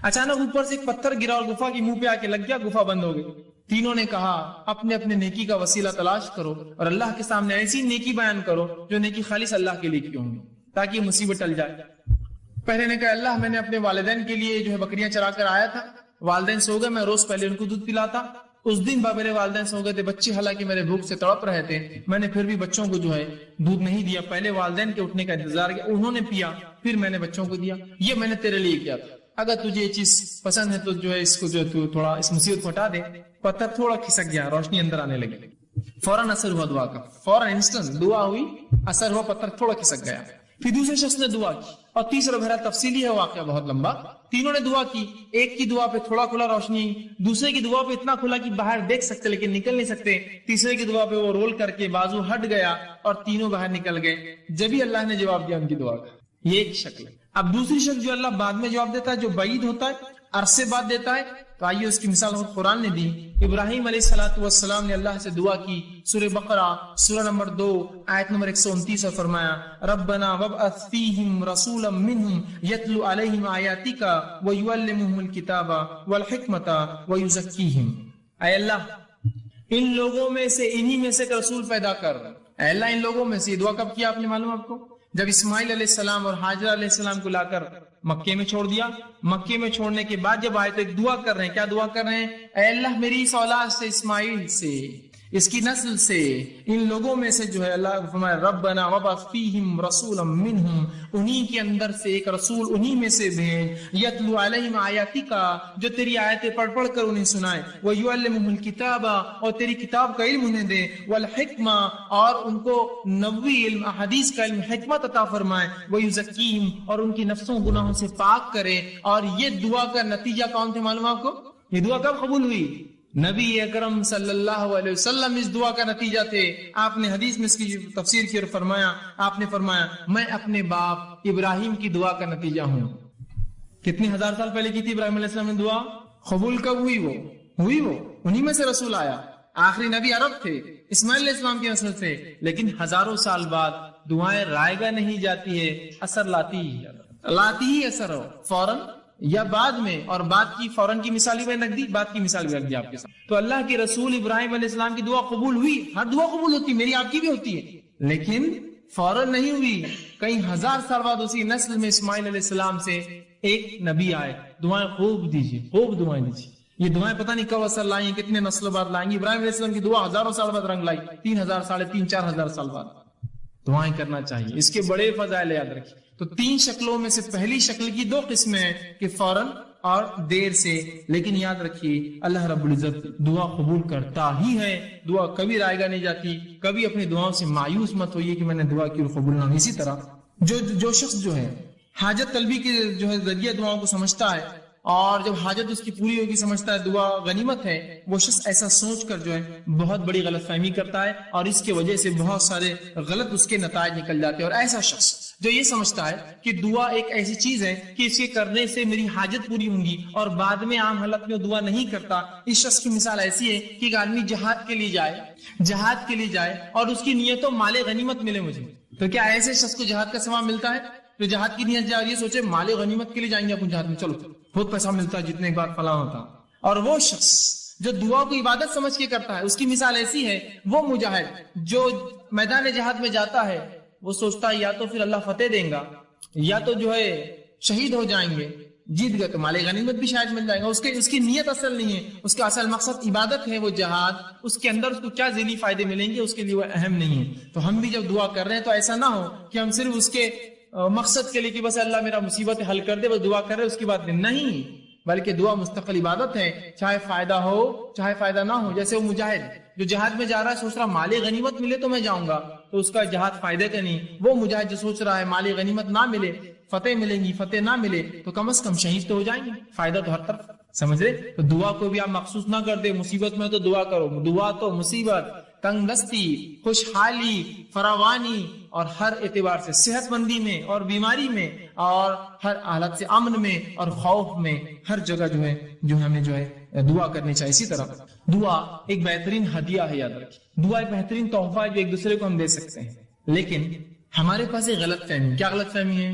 اچانک اوپر سے ایک پتھر گرا اور گفا کی منہ پہ آ کے لگ گیا، گفا بند ہو گئی. تینوں نے کہا اپنے اپنے نیکی کا وسیلہ تلاش کرو اور اللہ کے سامنے ایسی نیکی بیان کرو جو نیکی خالص اللہ کے لیے کی ہوں گی تاکہ یہ مصیبت ٹل جائے. پہلے نے کہا اللہ میں نے اپنے والدین کے لیے جو ہے بکریاں چرا کر آیا تھا، والدین سو گئے، میں روز پہلے ان کو دودھ پلاتا. اس دن میرے والدین سو گئے تھے، بچے حالانکہ میرے بھوک سے تڑپ رہے تھے، میں نے پھر بھی بچوں کو جو ہے دودھ نہیں دیا، پہلے والدین کے اٹھنے کا انتظار کیا، انہوں نے پیا، پھر میں نے بچوں کو دیا. یہ میں نے تیرے لیے کیا تھا، اگر تجھے یہ چیز پسند ہے تو جو ہے اس کو جو تو تھوڑا اس مصیبت کو ہٹا دے. پتھر تھوڑا کھسک گیا، روشنی اندر آنے لگی، فوراً اثر ہوا دعا کا، فوراً انسٹنٹ دعا ہوئی، اثر ہوا، پتھر تھوڑا کھسک گیا. پھر دوسرے شخص نے دعا کی، اور تیسرا بہرا تفصیلی ہے واقعہ بہت لمبا. تینوں نے دعا کی، ایک کی دعا پہ تھوڑا کھلا روشنی، دوسرے کی دعا پہ اتنا کھلا کہ باہر دیکھ سکتے لیکن نکل نہیں سکتے، تیسرے کی دعا پہ وہ رول کر کے بازو ہٹ گیا اور تینوں باہر نکل گئے. جبھی اللہ نے جواب دیا ان کی دعا کا. یہ ایک شکل ہے. اب دوسری شکل جو اللہ بعد میں جواب دیتا ہے، جو بعید ہوتا ہے، عرصے بعد دیتا ہے. تو آئیے اس کی مثال قرآن نے دی. ابراہیم علیہ السلام نے اللہ سے دعا کی، سورہ بقرہ سورہ نمبر 2 آیت نمبر 129 اور فرمایا ربنا وابعث فیہم رسولا منہم یتلو علیہم آیاتک ویعلمہم الکتاب والحکمت ویزکیہم. اے اللہ ان لوگوں میں سے انہی میں سے ایک رسول پیدا کر. اے اللہ ان لوگوں میں سے. دعا کب کیا آپ نے معلوم آپ کو؟ جب اسماعیل علیہ السلام اور حاجرہ علیہ السلام کو لا کر مکے میں چھوڑ دیا. مکے میں چھوڑنے کے بعد جب آئے تو ایک دعا کر رہے ہیں. کیا دعا کر رہے ہیں؟ اے اللہ میری اس اولاد سے، اسماعیل سے اس کی نسل سے، ان لوگوں میں سے جو ہے اللہ فرمایا ربنا وبعث فیہم رسولا منہم، انہی کے اندر سے ایک رسول انہی میں سے بھیج، یتلو علیہم آیاتک، جو تیری آیتیں پڑھ پڑھ کر انہیں سنائے، ویعلمہم الکتاب، اور تیری کتاب کا علم انہیں دے، والحکمہ، اور ان کو نبوی علم، احادیث کا علم، حکمت عطا فرمائے، ویزکیہم، اور ان کی نفسوں گناہوں سے پاک کرے۔ اور یہ دعا کا نتیجہ کون تھے معلوم آپ کو؟ یہ دعا کب قبول ہوئی؟ نبی اکرم صلی اللہ علیہ وسلم اس دعا کا نتیجہ تھے۔ آپ نے حدیث میں اس کی تفسیر کی اور فرمایا، آپ نے فرمایا میں اپنے باپ ابراہیم کی دعا کا نتیجہ ہوں۔ کتنے ہزار سال پہلے کی تھی ابراہیم علیہ السلام نے دعا؟ قبول کب ہوئی؟ وہ انہی میں سے رسول آیا، آخری نبی عرب تھے، اسماعیل علیہ السلام کی نسل سے، لیکن ہزاروں سال بعد دعائیں رائے گاہ نہیں جاتی ہے، اثر لاتی ہی اثر ہو فوراً یا بعد میں، اور بعد کی فوراً کی مثال بھی رکھ دی، بعد کی مثال بھی رکھ دی آپ کے ساتھ۔ تو اللہ کے رسول ابراہیم علیہ السلام کی دعا قبول ہوئی، ہر دعا قبول ہوتی، میری آپ کی بھی ہوتی ہے، لیکن فوراً نہیں ہوئی، کئی ہزار سال بعد اسی نسل میں اسماعیل علیہ السلام سے ایک نبی آئے۔ دعائیں خوب دیجیے، خوب دعائیں دیجیے، یہ دعائیں پتہ نہیں کب اثر لائیں، کتنے نسل بعد لائیں گی۔ ابراہیم علیہ السلام کی دعا ہزاروں سال بعد رنگ لائی، 3000 3.5 4,000 سال بعد۔ دعائیں کرنا چاہیے، اس کے بڑے فضائل یاد رکھیے۔ تو 3 شکلوں میں سے پہلی شکل کی 2 قسمیں ہیں کہ فوراً اور دیر سے، لیکن یاد رکھیے اللہ رب العزت دعا قبول کرتا ہی ہے، دعا کبھی رائے گاہ نہیں جاتی۔ کبھی اپنی دعاؤں سے مایوس مت ہوئیے کہ میں نے دعا کی اور قبول نہ ہوئی۔ اسی طرح جو شخص جو ہے حاجت طلبی کے جو ہے ذریعے دعاؤں کو سمجھتا ہے، اور جب حاجت اس کی پوری ہوگی سمجھتا ہے دعا غنیمت ہے، وہ شخص ایسا سوچ کر جو ہے بہت بڑی غلط فہمی کرتا ہے، اور اس کی وجہ سے بہت سارے غلط اس کے نتائج نکل جاتے ہیں۔ اور ایسا شخص جو یہ سمجھتا ہے کہ دعا ایک ایسی چیز ہے کہ اس کے کرنے سے میری حاجت پوری ہوں گی، اور بعد میں عام حالت میں دعا نہیں کرتا، اس شخص کی مثال ایسی ہے کہ ایک آدمی جہاد کے لیے جائے اور اس کی نیت و مال غنیمت ملے مجھے، تو کیا ایسے شخص کو جہاد کا ثواب ملتا ہے؟ تو جہاد کی نیت جائے، یہ سوچے مال غنیمت کے لیے جائیں گے اپنے جہاد میں، چلو بہت پیسہ ملتا ہے جتنے بار فلاں ہوتا۔ اور وہ شخص جو دعا کو عبادت سمجھ کے کرتا ہے، اس کی مثال ایسی ہے، وہ مجاہد جو میدان جہاد میں جاتا ہے، وہ سوچتا ہے یا تو پھر اللہ فتح دیں گا، یا تو جو ہے شہید ہو جائیں گے، جیت گئے تو مال غنیمت بھی شاید مل جائے گا۔ اس کی نیت اصل نہیں ہے، اس کا اصل مقصد عبادت ہے، وہ جہاد، اس کے اندر اس کو کیا ذہنی فائدے ملیں گے اس کے لیے وہ اہم نہیں ہے۔ تو ہم بھی جب دعا کر رہے ہیں تو ایسا نہ ہو کہ ہم صرف اس کے مقصد کے لیے کہ بس اللہ میرا مصیبت حل کر دے، بس دعا کر رہے اس کی بات نہیں، بلکہ دعا مستقل عبادت ہے، چاہے فائدہ ہو چاہے فائدہ نہ ہو۔ جیسے وہ مجاہد جو جہاد میں جا رہا ہے سوچ رہا مال غنیمت ملے تو میں جاؤں گا، تو اس کا جہاد فائدے کا نہیں۔ وہ مجاہد جو سوچ رہا ہے مال غنیمت نہ ملے، فتح ملیں گی، فتح نہ ملے تو کم از کم شہید تو ہو جائیں گے، فائدہ تو ہر طرف، سمجھ رہے؟ تو دعا کو بھی آپ مخصوص نہ کر دے، مصیبت میں تو دعا کرو، دعا تو مصیبت، تنگ دستی، خوشحالی، فراوانی، اور ہر اعتبار سے صحت مندی میں اور بیماری میں، اور ہر حالت سے امن میں اور خوف میں، ہر جگہ جو ہمیں دعا کرنی چاہیے۔ اسی طرح دعا ایک بہترین ہدیہ ہے، یاد رکھیے دعا ایک بہترین تحفہ ہے جو ایک دوسرے کو ہم دے سکتے ہیں۔ لیکن ہمارے پاس ایک غلط فہمی، کیا غلط فہمی ہے؟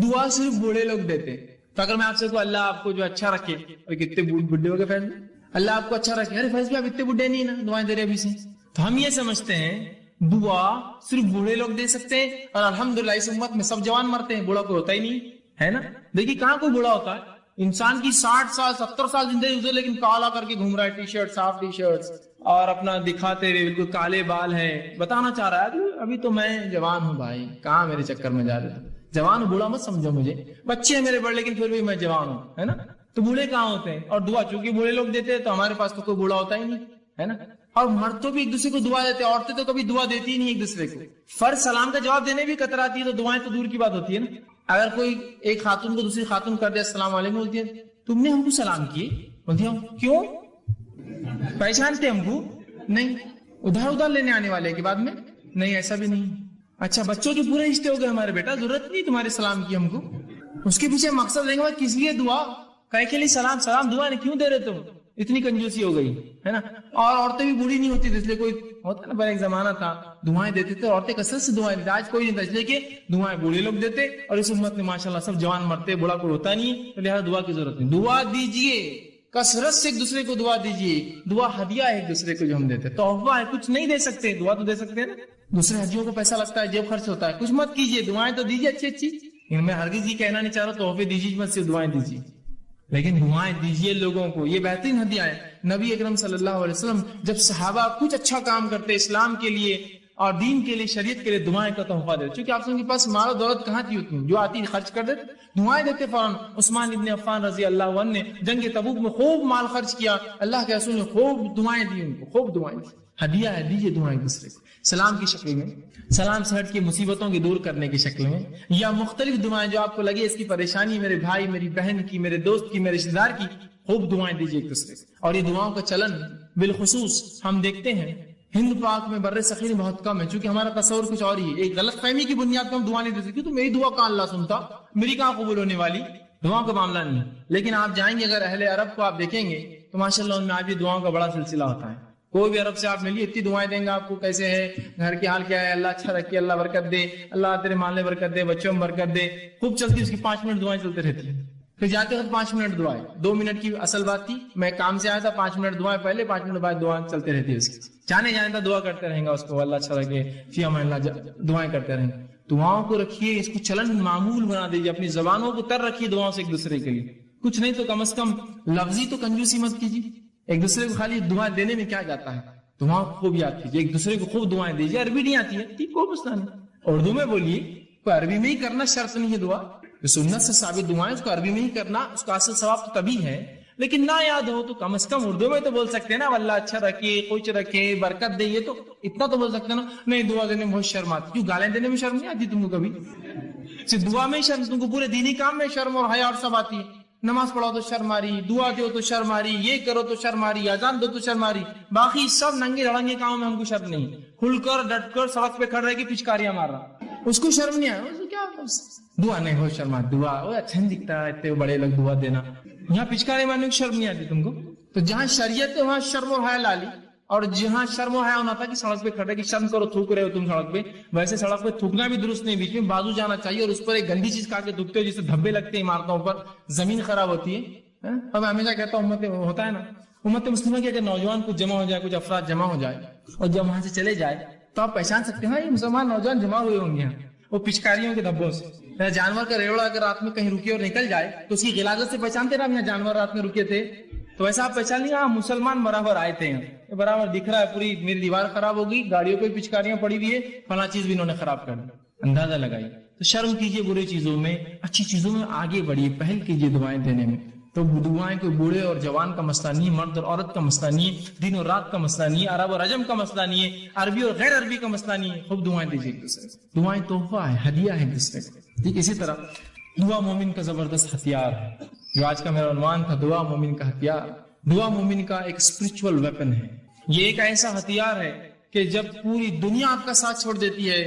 دعا صرف بوڑھے لوگ دیتے۔ تو اگر میں آپ سے کہوں اللہ آپ کو جو اچھا رکھے، اور کتنے بڈھے ہو گئے فیض میں، اللہ آپ کو اچھا رکھے، ارے فیض بھی آپ اتنے بڈھے نہیں نا، دعائیں دے رہے ابھی سے۔ تو ہم یہ سمجھتے ہیں دعا صرف بوڑھے لوگ دے سکتے ہیں، اور الحمدللہ اس امت میں سب جوان مرتے ہیں، بوڑھا کوئی ہوتا ہی نہیں ہے نا۔ دیکھیے کہاں کوئی بوڑھا ہوتا ہے، انسان کی 60 سال 70 سال زندگی گزرے لیکن کالا کر کے گھوم رہا ہے، ٹی شرٹ صاف ٹی شرٹس، اور اپنا دکھاتے ہوئے بالکل کالے بال ہے، بتانا چاہ رہا ہے ابھی تو میں جوان ہوں بھائی، کہاں میرے چکر میں جا رہے تھے، جوان ہوں، بوڑھا مت سمجھو مجھے، بچے ہیں میرے بڑے لیکن پھر بھی میں جوان ہوں، ہے نا۔ تو بوڑھے کہاں ہوتے ہیں؟ اور دعا چونکہ بوڑھے لوگ دیتے ہیں تو ہمارے پاس تو کوئی بوڑھا ہوتا ہی نہیں ہے نا۔ اور مرد تو بھی ایک دوسرے کو دعا دیتے ہیں، عورتیں تو کبھی دعا دیتی ہی نہیں ایک دوسرے کو، فرض سلام کا جواب دینے بھی کتراتی ہے، تو دعائیں تو دور کی بات ہوتی ہے نا۔ اگر کوئی ایک خاتون کو دوسری خاتون کر دے السلام علیکم، بولتی ہے تم نے ہم کو سلام کیے، بولتی ہوں کیوں، پہچانتے ہم کو نہیں، ادھر لینے آنے والے کے بعد میں نہیں، ایسا بھی نہیں۔ اچھا بچوں کے پورے رشتے ہو گئے ہمارے، بیٹا ضرورت نہیں تمہارے سلام کی ہم کو، اس کے پیچھے مقصد دیں گے کس لیے دعا، کہے کے لیے سلام دعا نہیں کیوں دے رہے تم، اتنی کنجوسی ہو گئی ہے نا۔ اور عورتیں بھی بوڑھی نہیں ہوتی، اس لیے کوئی ہوتا نا، پر ایک زمانہ تھا دعائیں دیتے تھے عورتیں کثرت سے دعائیں دیتے، آج کوئی نہیں تھا، اس لیے کہ دعائیں بوڑھے لوگ دیتے، اور اس امت میں ماشاءاللہ سب جوان مرتے، بوڑھا کوئی ہوتا نہیں، تو لہٰذا دعا کی ضرورت نہیں۔ دعا دیجئے، کثرت سے ایک دوسرے کو دعا دیجئے، دعا ہدیہ ہے ایک دوسرے کو جو ہم دیتے، تحفہ ہے، کچھ نہیں دے سکتے، دعا تو دے سکتے ہیں نا، دوسرے ہدیوں کو پیسہ لگتا ہے، جیب خرچ ہوتا ہے، کچھ مت کیجئے، دعائیں تو دیجئے اچھی اچھی، ان میں ہرگز یہ کہنا نہیں چاہ رہا تحفے دیجیے مت، صرف دعائیں دیجیے، لیکن دعائیں دیجیے لوگوں کو، یہ بہترین ہدیہ ہے۔ نبی اکرم صلی اللہ علیہ وسلم جب صحابہ کچھ اچھا کام کرتے اسلام کے لیے اور دین کے لیے شریعت کے لیے دعائیں کا تحفہ دیتے, چونکہ آپ کے پاس مال و دولت کہاں تھی اتنی, جو آتی خرچ کر دیتے, دعائیں دیتے فوراً. عثمان ابن عفان رضی اللہ عنہ نے جنگ تبوک میں خوب مال خرچ کیا, اللہ کے رسول نے خوب دعائیں دی ان کو, خوب دعائیں دی. ہدیہ ہے, دیجیے دعائیں دوسرے کو سلام کی شکل میں, سلام سے ہٹ کے مصیبتوں کی دور کرنے کی شکل میں, یا مختلف دعائیں جو آپ کو لگے اس کی پریشانی میرے بھائی میری بہن کی, میرے دوست کی, میرے رشتہ دار کی, خوب دعائیں دیجیے ایک دوسرے کو. اور یہ دعاؤں کا چلن بالخصوص ہم دیکھتے ہیں ہند پاک میں بر صغیر میں بہت کم ہے, چونکہ ہمارا تصور کچھ اور ہی ہے. ایک غلط فہمی کی بنیاد پر ہم دعا نہیں دے سکتے, تو میری دعا کہاں اللہ سنتا, میری کہاں قبول ہونے والی, دعاؤں کا معاملہ نہیں. لیکن آپ جائیں گے اگر اہل عرب کو آپ دیکھیں گے تو ماشاءاللہ ان میں آج بھی دعاؤں کا بڑا سلسلہ ہوتا ہے. کوئی بھی عرب سے آپ ملیے اتنی دعائیں دیں گے آپ کو, کیسے ہے, گھر کی حال کیا ہے, اللہ اچھا رکھے, اللہ برکت دے, اللہ تیرے مال میں برکت دے, بچوں میں برکت دے, خوب چلتی اس کی 5 منٹ دعائیں چلتے رہتی ہیں. پھر جاتے وقت 5 منٹ دعائیں, 2 منٹ کی اصل بات تھی, میں کام سے آیا تھا 5 منٹ دعائیں پہلے, 5 منٹ بعد دعائیں چلتے رہتی ہے اس کی. جانے تھا دعا کرتے رہیں گا اس کو, اللہ اچھا رکھے, فی امان اللہ, دعائیں کرتے رہیں گے. دعاؤں کو رکھیے, اس کو چلن معمول بنا دیجیے, اپنی زبانوں کو تر رکھیے دعاؤں سے ایک دوسرے کے لیے. کچھ نہیں تو کم از کم لفظی تو کنجوسی مت کیجیے, ایک دوسرے کو خالی دعا دینے میں کیا جاتا ہے, دعاؤں کو خوب یاد کیجیے, ایک دوسرے کو خوب دعائیں دیجیے. عربی نہیں آتی ہے ٹھیک, کوئی مسئلہ نہیں, اردو میں بولیے, کوئی عربی میں ہی کرنا شرط نہیں ہے. دعا جو سنت سے ثابت دعائیں اس کو عربی میں ہی کرنا, اس کا اصل ثواب تو تبھی ہے. لیکن نہ یاد ہو تو کم از کم اردو میں تو بول سکتے ہیں نا, اللہ اچھا رکھے, خوش رکھے, برکت دے, یہ تو اتنا تو بول سکتے ہیں نا. نہیں دعا دینے میں بہت شرم آتی, کیوں گالیں دینے میں شرم نہیں آتی تم کو کبھی, صرف دعا میں ہی شرم, تم کو پورے دینی کام میں شرم اور حیا اور سب آتی ہے. نماز پڑھو تو شرم آ رہی, دعا دو تو شرم آ رہی, یہ کرو تو شرم آ رہی, اذان دو تو شرم آ رہی, باقی سب ننگے لڑنگے کاموں میں ہم کو شرم نہیں. کھل کر ڈٹ کر سڑک پہ کھڑ رہے کہ پچکاریاں مار رہا, اس کو شرم نہیں آیا, کیا دعا نہیں ہو شرم آتی, دعا اچھا نہیں دکھتا اتنے بڑے لوگ دعا دینا, یہاں پچکاری مارنے کی شرم نہیں آتی تم کو. تو جہاں شریعت ہے وہاں شرم اور حیا لا لی, اور جہاں شرم و حیا ہونا تھا کہ سڑک پہ کھڑے کہ شرم کرو, تھوک رہے ہو تم سڑک پہ, ویسے سڑک پہ تھوکنا بھی درست نہیں, بیچ میں بازو جانا چاہیے, اور اس پر ایک گندی چیز کھا کے تھوکتے ہو جس سے دھبے لگتے ہیں عمارتوں پر, زمین خراب ہوتی ہے. اب میں ہمیشہ کہتا ہوں امت ہوتا ہے نا, امت مسلمہ کی اگر نوجوان کچھ جمع ہو جائے, کچھ افراد جمع ہو جائے اور جب وہاں سے چلے جائے تو آپ پہچان سکتے ہیں یہ مسلمان نوجوان جمع ہوئے ہوں گے وہ پچکاریوں کے دھبوں سے. جانور کا ریوڑا اگر رات میں کہیں رکے اور نکل جائے تو اس کی غلاظت سے پہچانتے نا, یہاں جانور رات میں رکے تھے, تو ایسا آپ پہچان لیا مسلمان برابر آئے تھے, برابر دکھ رہا ہے, پوری میری دیوار خراب ہوگی, گاڑیوں پہ پچکاریاں پڑی ہوئی ہے, فلاں چیز بھی انہوں نے خراب کر دی, اندازہ لگائی. تو شرم کیجیے برے چیزوں میں, اچھی چیزوں میں آگے بڑھیے, پہل کیجیے دعائیں دینے میں. تو دعائیں کوئی بوڑھے اور جوان کا مسئلہ نہیں, مرد اور عورت کا مسئلہ نہیں, دن اور رات کا مسئلہ نہیں, عرب اور عجم کا مسئلہ نہیں ہے, عربی اور غیر عربی کا مسئلہ نہیں ہے. خوب دعائیں دیجیے ایک دوسرے کو, دعائیں تحفہ ہے, ہدیہ ہے ایک دوسرے کو. ٹھیک اسی طرح دعا مومن کا زبردست ہتھیار ہے, جو آج کا میرا عنوان تھا, دعا مومن کا ہتھیار. دعا مومن کا ایک اسپرچول ویپن ہے, یہ ایک ایسا ہتھیار ہے کہ جب پوری دنیا آپ کا ساتھ چھوڑ دیتی ہے,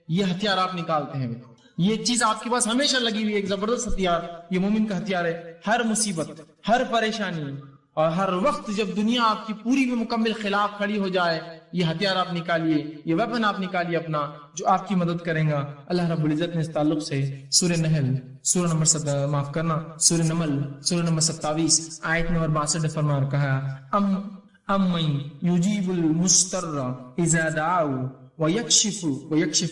یہ ہتھیار آپ نکالتے ہیں. یہ چیز آپ کے پاس ہمیشہ لگی ہوئی, ایک زبردست ہتھیار, یہ مومن کا ہتھیار ہے. ہر مصیبت, ہر پریشانی اور ہر وقت جب دنیا آپ کی پوری میں مکمل خلاف کھڑی ہو جائے, یہ ہتھیار آپ نکالیے, یہ ویپن آپ نکالیے اپنا, جو آپ کی مدد کریں گا. اللہ رب العزت نے اس تعلق سے سورہ نحل سورہ نمبر سورہ نمل سورہ نمبر 27 آیت نمبر 62 میں فرما اور کہا, امن یجیب المضطر اذا دعاؤ ویکشف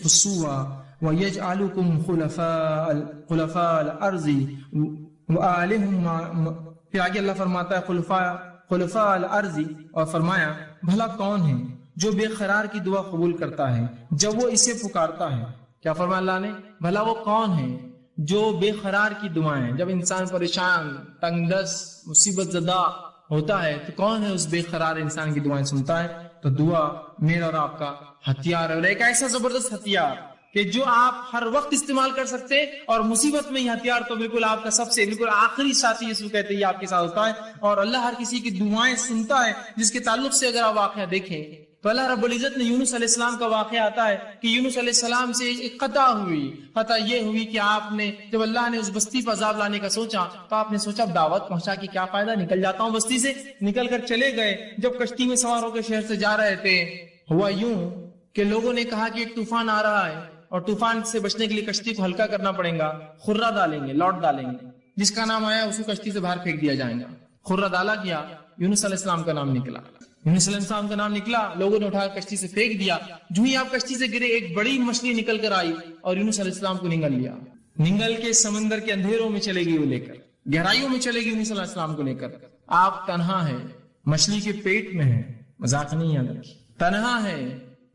السوء وَيَجْعَلُكُمْ خُلَفَاءَ الْأَرْضِ وَآلِهُمْ. پھر آگے اللہ فرماتا ہے خلفاء الْأَرْضِ, اور فرمایا بھلا کون ہے جو بے قرار کی دعا قبول کرتا ہے جب وہ اسے پکارتا ہے. کیا فرمایا اللہ نے, بھلا وہ کون ہے جو بے قرار کی دعائیں, جب انسان پریشان, تنگ دست, مصیبت زدہ ہوتا ہے تو کون ہے اس بے قرار انسان کی دعائیں سنتا ہے. تو دعا میرا اور آپ کا ہتھیار ہے, اور ایک ایسا زبردست ہتھیار کہ جو آپ ہر وقت استعمال کر سکتے, اور مصیبت میں یہ ہتھیار تو بالکل آپ کا سب سے بالکل آخری ساتھی اس کو کہتے ہیں, آپ کے ساتھ ہوتا ہے. اور اللہ ہر کسی کی دعائیں سنتا ہے, جس کے تعلق سے اگر آپ واقعہ دیکھیں تو اللہ رب العزت نے یونس علیہ السلام کا واقعہ آتا ہے کہ یونس علیہ السلام سے ایک قطع یہ ہوئی کہ آپ نے جب اللہ نے اس بستی پر عذاب لانے کا سوچا تو آپ نے سوچا دعوت پہنچا کے کیا فائدہ, نکل جاتا ہوں بستی سے. نکل کر چلے گئے, جب کشتی میں سوار ہو کے شہر سے جا رہے تھے, ہوا یوں کہ لوگوں نے کہا کہ ایک طوفان آ رہا ہے اور طوفان سے بچنے کے لیے کشتی کو ہلکا کرنا پڑے گا, خرہ ڈالیں گے, لوٹ ڈالیں گے, جس کا نام آیا اس کو کشتی سے باہر پھینک دیا جائے گا. خرہ ڈالا گیا, یونس علیہ السلام کا نام نکلا. یونس علیہ السلام کا نام نکلا, لوگوں نے اٹھا کشتی سے پھینک دیا. جو ہی آپ کشتی سے گرے ایک بڑی مچھلی نکل کر آئی اور یونس علیہ السلام کو نگل لیا. نگل کے سمندر کے اندھیروں میں چلے گی وہ لے کر, گہرائیوں میں چلے گی یونس علیہ السلام کو لے کر. آپ تنہا ہے, مچھلی کے پیٹ میں ہے، مذاق نہیں یاد رکھیے، تنہا ہے،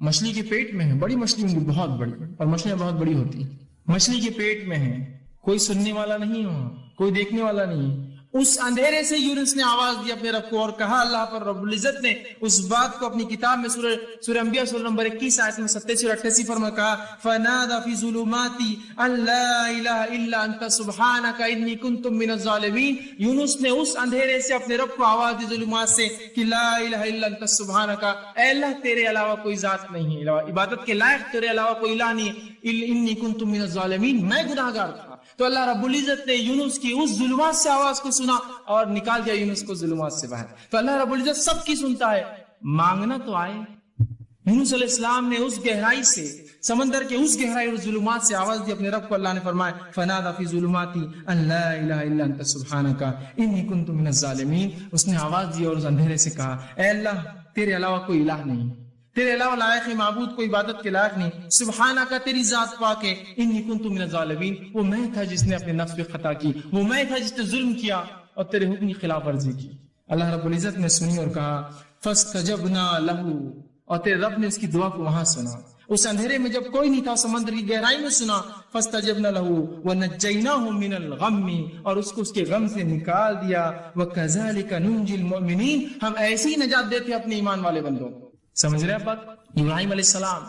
مچھلی کے پیٹ میں ہے، بڑی مچھلی ہوں گی بہت بڑی، اور مچھلیاں بہت بڑی ہوتی ہیں، مچھلی کے پیٹ میں ہے، کوئی سننے والا نہیں ہو، کوئی دیکھنے والا نہیں۔ اس اندھیرے سے یونس نے آواز دی اپنے رب کو، اور کہا اللہ پر رب العزت نے اس بات کو اپنی کتاب میں سورہ انبیاء سورہ نمبر 21 آیت میں 87 اور 88 فرما کہا فنادى في ظلمات ان لا الہ الا انت سبحانک انی کنت من الظالمین۔ یونس نے اس اندھیرے سے اپنے رب کو آواز دی ظلمات سے کہ لا الہ الا انت سبحانک، اے اللہ تیرے علاوہ کوئی ذات نہیں ہے، عبادت کے لائق تیرے علاوہ کوئی الہ نہیں، انی کنت من الظالمین، میں گناہگار تھا۔ تو اللہ رب العزت نے یونس کی اس ظلمات سے آواز کو سنا اور نکال دیا یونس کو ظلمات سے باہر۔ تو اللہ رب العزت سب کی سنتا ہے، مانگنا تو آئے۔ یونس علیہ السلام نے اس گہرائی سے، سمندر کے اس گہرائی اور ظلمات سے آواز دی اپنے رب کو، اللہ نے فرمایا فنادى في ظلمات ان لا الہ الا انت سبحانک انی کنت من الظالمین۔ اس نے آواز دی اور اس اندھیرے سے کہا اے اللہ تیرے علاوہ کوئی الہ نہیں، تیرے علاوہ لائق معبود کوئی عبادت کے لائق نہیں، سبحانہ تیری ذات پاک ہے، انی کنت من الظالمین، وہ میں تھا جس نے اپنے نفس پہ خطا کی، وہ میں تھا جس نے ظلم کیا اور تیرے حکم کی خلاف ورزی کی۔ اللہ رب العزت نے سنی اور کہا فاستجبنا له، اور تیرے رب نے اس کی دعا کو وہاں سنا، اس اندھیرے میں جب کوئی نہیں تھا، سمندر کی گہرائی میں سنا، فاستجبنا له ونجیناہ من الغم، اور اس کو اس کے غم سے نکال دیا، وکذالک ننجی المؤمنین، ہم ایسی ہی نجات دیتے اپنے ایمان والے بندوں کو۔ سمجھ رہے ہیں بات؟ ابراہیم علیہ السلام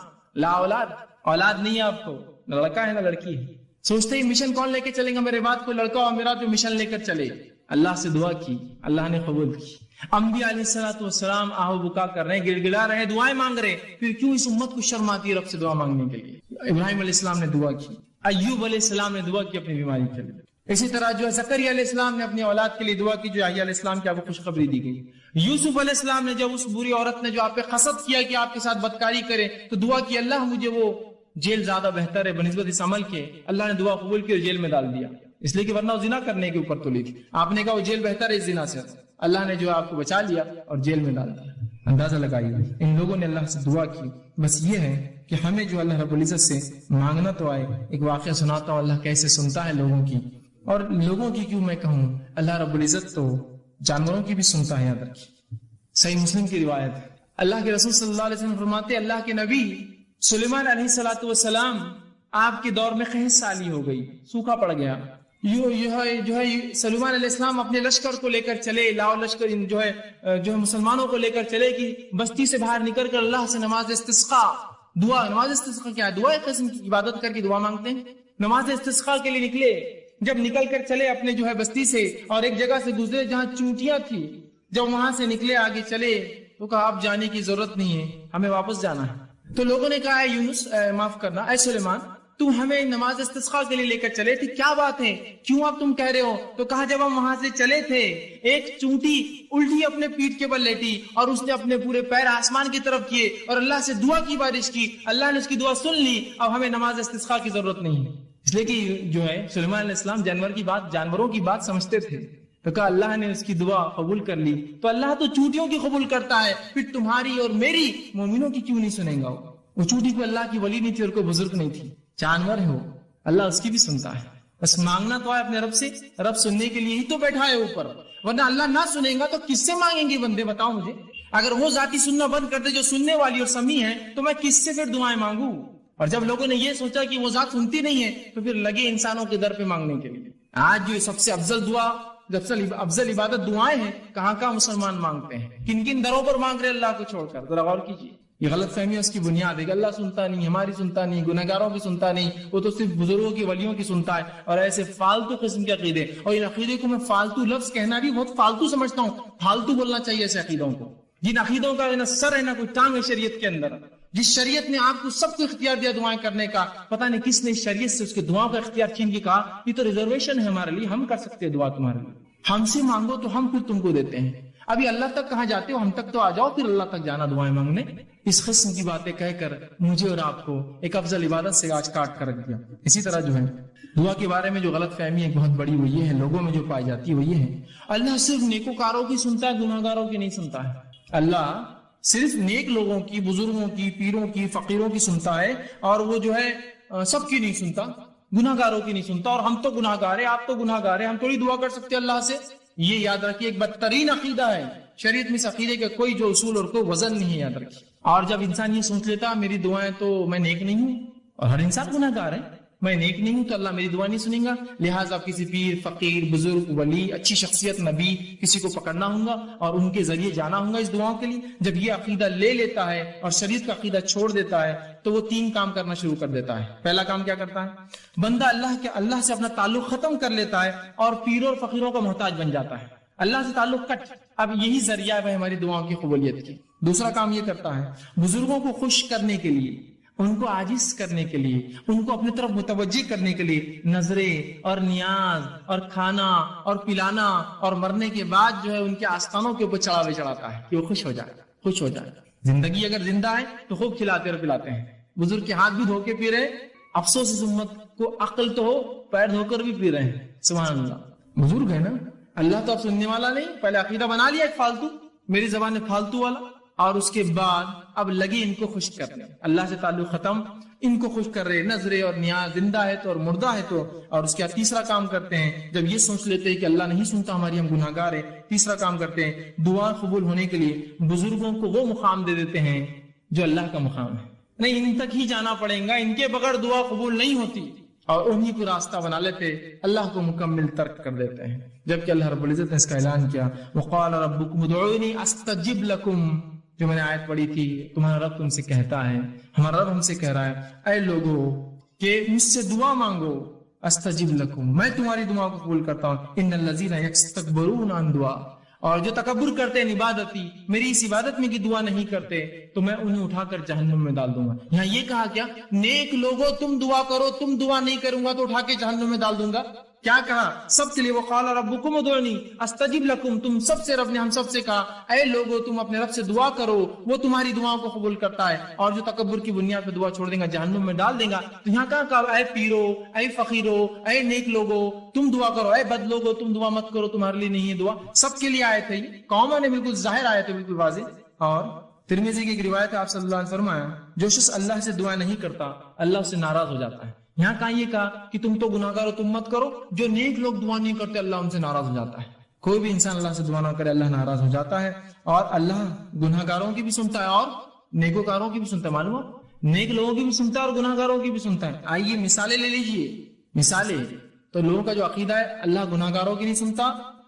لا اولاد، اولاد نہیں ہے آپ کو، نہ لڑکا ہے نہ لڑکی ہے، سوچتے ہی مشن کون لے کے چلیں گا میرے بعد، کوئی لڑکا اور میرا جو مشن لے کر چلے، اللہ سے دعا کی، اللہ نے قبول کی۔ انبیاء علیہ السلام آہو بکا کر رہے ہیں، گڑ گڑا رہے ہیں، دعائیں مانگ رہے ہیں، پھر کیوں اس امت کو شرم آتی ہے رب سے دعا مانگنے کے لیے؟ ابراہیم علیہ السلام نے دعا کی، ایوب علیہ السلام نے دعا کی اپنی بیماری کے لیے، اسی طرح جو ہے زکریا علیہ السلام نے اپنی اولاد کے لیے دعا کی، جو یحییٰ علیہ السلام کی آپ کو خوشخبری دی گئی۔ یوسف علیہ السلام نے جب اس بری عورت نے جو آپ پہ حسد کیا کہ آپ کے ساتھ بدکاری کرے تو دعا کی اللہ مجھے وہ جیل زیادہ بہتر ہے بنسبت اس عمل کے، اللہ نے دعا قبول کی اور جیل میں ڈال دیا، اس لیے کہ ورنہ وہ زنا کرنے کے اوپر تلی تھی، آپ نے کہا وہ جیل بہتر ہے اس زنا سے، اللہ نے جو آپ کو بچا لیا اور جیل میں ڈال دیا۔ اندازہ لگائیے ان لوگوں نے اللہ سے دعا کی۔ بس یہ ہے کہ ہمیں جو اللہ رب العزت سے مانگنا تو آئے۔ ایک واقعہ سناتا ہوں اللہ کیسے سنتا ہے لوگوں کی، اور لوگوں کی کیوں میں کہوں، اللہ رب العزت تو جانوروں کی بھی سنتا ہے، یاد رکھیے۔ صحیح مسلم کی روایت ہے، اللہ کے رسول صلی اللہ علیہ وسلم فرماتے اللہ کے نبی سلیمان علیہ السلام آپ کے دور میں قحط سالی ہو گئی، سوکھا پڑ گیا، جو ہے سلیمان علیہ السلام اپنے لشکر کو لے کر چلے، لاؤ لشکر جو ہے مسلمانوں کو لے کر چلے کہ بستی سے باہر نکل کر اللہ سے نماز استسقاء دعا، نماز استسقاء کیا ہے؟ دعا ایک قسم کی عبادت کر کے دعا مانگتے ہیں، نماز استسقاء کے لیے نکلے، جب نکل کر چلے اپنے جو ہے بستی سے اور ایک جگہ سے گزرے جہاں چونٹیاں تھی، جب وہاں سے نکلے آگے چلے تو کہا آپ جانے کی ضرورت نہیں ہے، ہمیں واپس جانا ہے۔ تو لوگوں نے کہا اے یونس، معاف کرنا اے سلیمان، تم ہمیں نماز استسقاء کے لیے لے کر چلے تھے، کیا بات ہے، کیوں آپ تم کہہ رہے ہو؟ تو کہا جب ہم وہاں سے چلے تھے ایک چونٹی الٹی اپنے پیٹھ کے بل لیٹی اور اس نے اپنے پورے پیر آسمان کی طرف کیے اور اللہ سے دعا کی بارش کی، اللہ نے اس کی دعا سن لی، اب ہمیں نماز استسقاء کی ضرورت نہیں ہے۔ اس لیے کہ جو ہے سلیمان علیہ السلام جانوروں کی بات سمجھتے تھے، تو کہا اللہ نے اس کی دعا قبول کر لی، تو اللہ تو چونٹیوں کی قبول کرتا ہے، پھر تمہاری اور میری مومنوں کی کیوں نہیں سنیں گا؟ وہ چونٹی کو اللہ کی ولی نہیں تھی اور کوئی بزرگ نہیں تھی، جانور ہو، اللہ اس کی بھی سنتا ہے۔ بس مانگنا تو ہے اپنے رب سے، رب سننے کے لیے ہی تو بیٹھا ہے اوپر، ورنہ اللہ نہ سنیں گا تو کس سے مانگیں گے بندے؟ بتاؤ مجھے، اگر وہ ذاتی سننا بند کر دے جو سننے والی اور سمیع ہے تو میں کس سے پھر دعائیں مانگوں؟ اور جب لوگوں نے یہ سوچا کہ وہ ذات سنتی نہیں ہے تو پھر لگے انسانوں کے در پہ مانگنے کے لیے۔ آج جو سب سے افضل دعا، افضل عبادت دعائیں ہیں، کہاں مسلمان مانگتے ہیں، کن کن دروں پر مانگ رہے اللہ کو چھوڑ کر؟ ذرا غور کیجیے، یہ غلط فہمی اس کی بنیاد ہے کہ اللہ سنتا نہیں، ہماری سنتا نہیں، گنہگاروں کی سنتا نہیں، وہ تو صرف بزرگوں کی ولیوں کی سنتا ہے، اور ایسے فالتو قسم کے عقیدے، اور ان عقیدے کو میں فالتو لفظ کہنا بھی بہت فالتو سمجھتا ہوں، فالتو بولنا چاہیے ایسے عقیدوں کو، جن عقیدوں کا نہ سر ہے نہ کوئی ٹانگ ہے شریعت کے اندر۔ جس شریعت نے آپ کو سب کو اختیار دیا دعائیں کرنے کا، پتہ نہیں کس نے شریعت سے اس کے دعاؤں کا اختیار چھین کے کہا یہ تو ریزرویشن ہے ہمارے لیے، ہم کر سکتے ہیں دعا تمہارے لیے، ہم سے مانگو تو ہم پھر تم کو دیتے ہیں۔ ابھی اللہ تک کہاں جاتے ہو؟ ہم تک تو آ جاؤ، پھر اللہ تک جانا دعائیں مانگنے۔ اس قسم کی باتیں کہہ کر مجھے اور آپ کو ایک افضل عبادت سے آج کاٹ کر رکھ دیا۔ اسی طرح جو ہے دعا کے بارے میں جو غلط فہمی ایک بہت بڑی وہ یہ ہے، لوگوں میں جو پائی جاتی ہے وہ یہ ہے اللہ صرف نیکوکاروں کی سنتا ہے، گناہگاروں کی نہیں سنتا ہے۔ اللہ صرف نیک لوگوں کی، بزرگوں کی، پیروں کی، فقیروں کی سنتا ہے، اور وہ جو ہے سب کی نہیں سنتا، گناہگاروں کی نہیں سنتا۔ اور ہم تو گناہگار ہیں، آپ تو گناہگار ہیں، ہم تھوڑی دعا کر سکتے اللہ سے؟ یہ یاد رکھیے ایک بدترین عقیدہ ہے، شریعت میں اس عقیدے کا کوئی جو اصول اور کوئی وزن نہیں ہے، یاد رکھیے۔ اور جب انسان یہ سوچ لیتا میری دعائیں تو میں نیک نہیں ہوں، اور ہر انسان گناہ گار ہے، میں نیک نہیں ہوں تو اللہ میری دعا نہیں سنیں گا، لہٰذا کسی پیر، فقیر، بزرگ، ولی، اچھی شخصیت، نبی، کسی کو پکڑنا ہوگا اور ان کے ذریعے جانا ہوگا اس دعاؤں کے لیے۔ جب یہ عقیدہ لے لیتا ہے اور شریعت کا عقیدہ چھوڑ دیتا ہے تو وہ 3 کام کرنا شروع کر دیتا ہے۔ پہلا کام کیا کرتا ہے؟ بندہ اللہ سے اپنا تعلق ختم کر لیتا ہے اور پیروں اور فقیروں کا محتاج بن جاتا ہے۔ اللہ سے تعلق کٹ، اب یہی ذریعہ ہے ہماری دعاؤں کی قبولیت کی۔ دوسرا کام یہ کرتا ہے، بزرگوں کو خوش کرنے کے لیے، ان کو عاجز کرنے کے لیے، ان کو اپنی طرف متوجہ کرنے کے لیے نظریں اور نیاز اور کھانا اور پلانا، اور مرنے کے بعد جو ہے ان کے آستانوں کے اوپر چڑھاوے چڑھاتا ہے کہ وہ خوش ہو جائے۔ زندگی اگر زندہ ہے تو خوب کھلاتے اور پلاتے ہیں، بزرگ کے ہاتھ بھی دھو کے پی رہے، افسوس اس امت کو عقل تو ہو، پیر دھو کر بھی پی رہے ہیں۔ سبحان اللہ، بزرگ ہے نا، اللہ تو اب سننے والا نہیں، پہلے عقیدہ بنا لیا ایک فالتو، میری زبان میں فالتو والا، اور اس کے بعد اب لگے ان کو خوش کرنے، اللہ سے تعلق ختم، ان کو خوش کر رہے، نظریں اور نیاز، زندہ ہے تو اور مردہ ہے تو۔ اور اس کے بعد تیسرا کام کرتے ہیں، جب یہ سوچ لیتے ہیں کہ اللہ نہیں سنتا ہماری، ہم گناہ گار ہیں، تیسرا کام کرتے ہیں، دعا قبول ہونے کے لیے بزرگوں کو وہ مقام دے دیتے ہیں جو اللہ کا مقام ہے، نہیں ان تک ہی جانا پڑے گا، ان کے بغیر دعا قبول نہیں ہوتی، اور انہی کو راستہ بنا لیتے، اللہ کو مکمل ترک کر دیتے ہیں۔ جبکہ اللہ رب العزت نے اس کا اعلان کیا، وقال ربکم ادعونی استجب لکم، جو میں نے آیت پڑھی تھی، تمہارا رب تم سے کہتا ہے، ہمارا رب ہم سے کہہ رہا ہے، اے لوگو کہ مجھ سے دعا مانگو، استجب لکم، میں تمہاری دعا کو قبول کرتا ہوں، ان الذین یستکبرون عن دعا، اور جو تکبر کرتے ہیں عبادتی، میری اس عبادت میں کی دعا نہیں کرتے تو میں انہیں اٹھا کر جہنم میں ڈال دوں گا۔ یہاں یہ کہا کیا، نیک لوگوں تم دعا کرو، تم دعا نہیں کروں گا تو اٹھا کے جہنم میں ڈال دوں گا؟ کیا کہا؟ سب کے لیے، وقال ربکم ادعونی استجب لکم، تم سب سے، رب نے ہم سب سے کہا اے لوگو تم اپنے رب سے دعا کرو، وہ تمہاری دعاؤں کو قبول کرتا ہے، اور جو تکبر کی بنیاد پہ دعا چھوڑ دیں گا جہنم میں ڈال دیں گا۔ تو یہاں کہا اے پیرو، اے فقیرو، اے نیک لوگو تم دعا کرو، اے بد لوگو تم دعا مت کرو، تمہارے لیے نہیں ہے دعا۔ سب کے لیے آئے تھے، قوموں نے بالکل ظاہر آئے تھے، بالکل واضح۔ اور ترمذی کی ایک روایت ہے، آپ صلی اللہ علیہ وسلم فرمایا، جو شخص اللہ سے دعا نہیں کرتا اللہ اس سے ناراض ہو جاتا ہے۔ یہاں کہاں یہ کہا کہ تم تو گناہگار ہو تم مت کرو، جو نیک لوگ دعا نہیں کرتے اللہ ان سے ناراض ہو جاتا ہے۔ کوئی بھی انسان اللہ سے دعا نہ کرے اللہ ناراض ہو جاتا ہے، اور اللہ گناہگاروں کی بھی سنتا ہے اور نیکوکاروں کی بھی سنتا ہے، معلوم ہے، نیک لوگوں کی بھی سنتا ہے اور گناہگاروں کی بھی سنتا ہے۔ آئیے مثالیں لے لیجئے، مثالیں تو لوگوں کا جو عقیدہ ہے اللہ گناہگاروں کی نہیں سنتا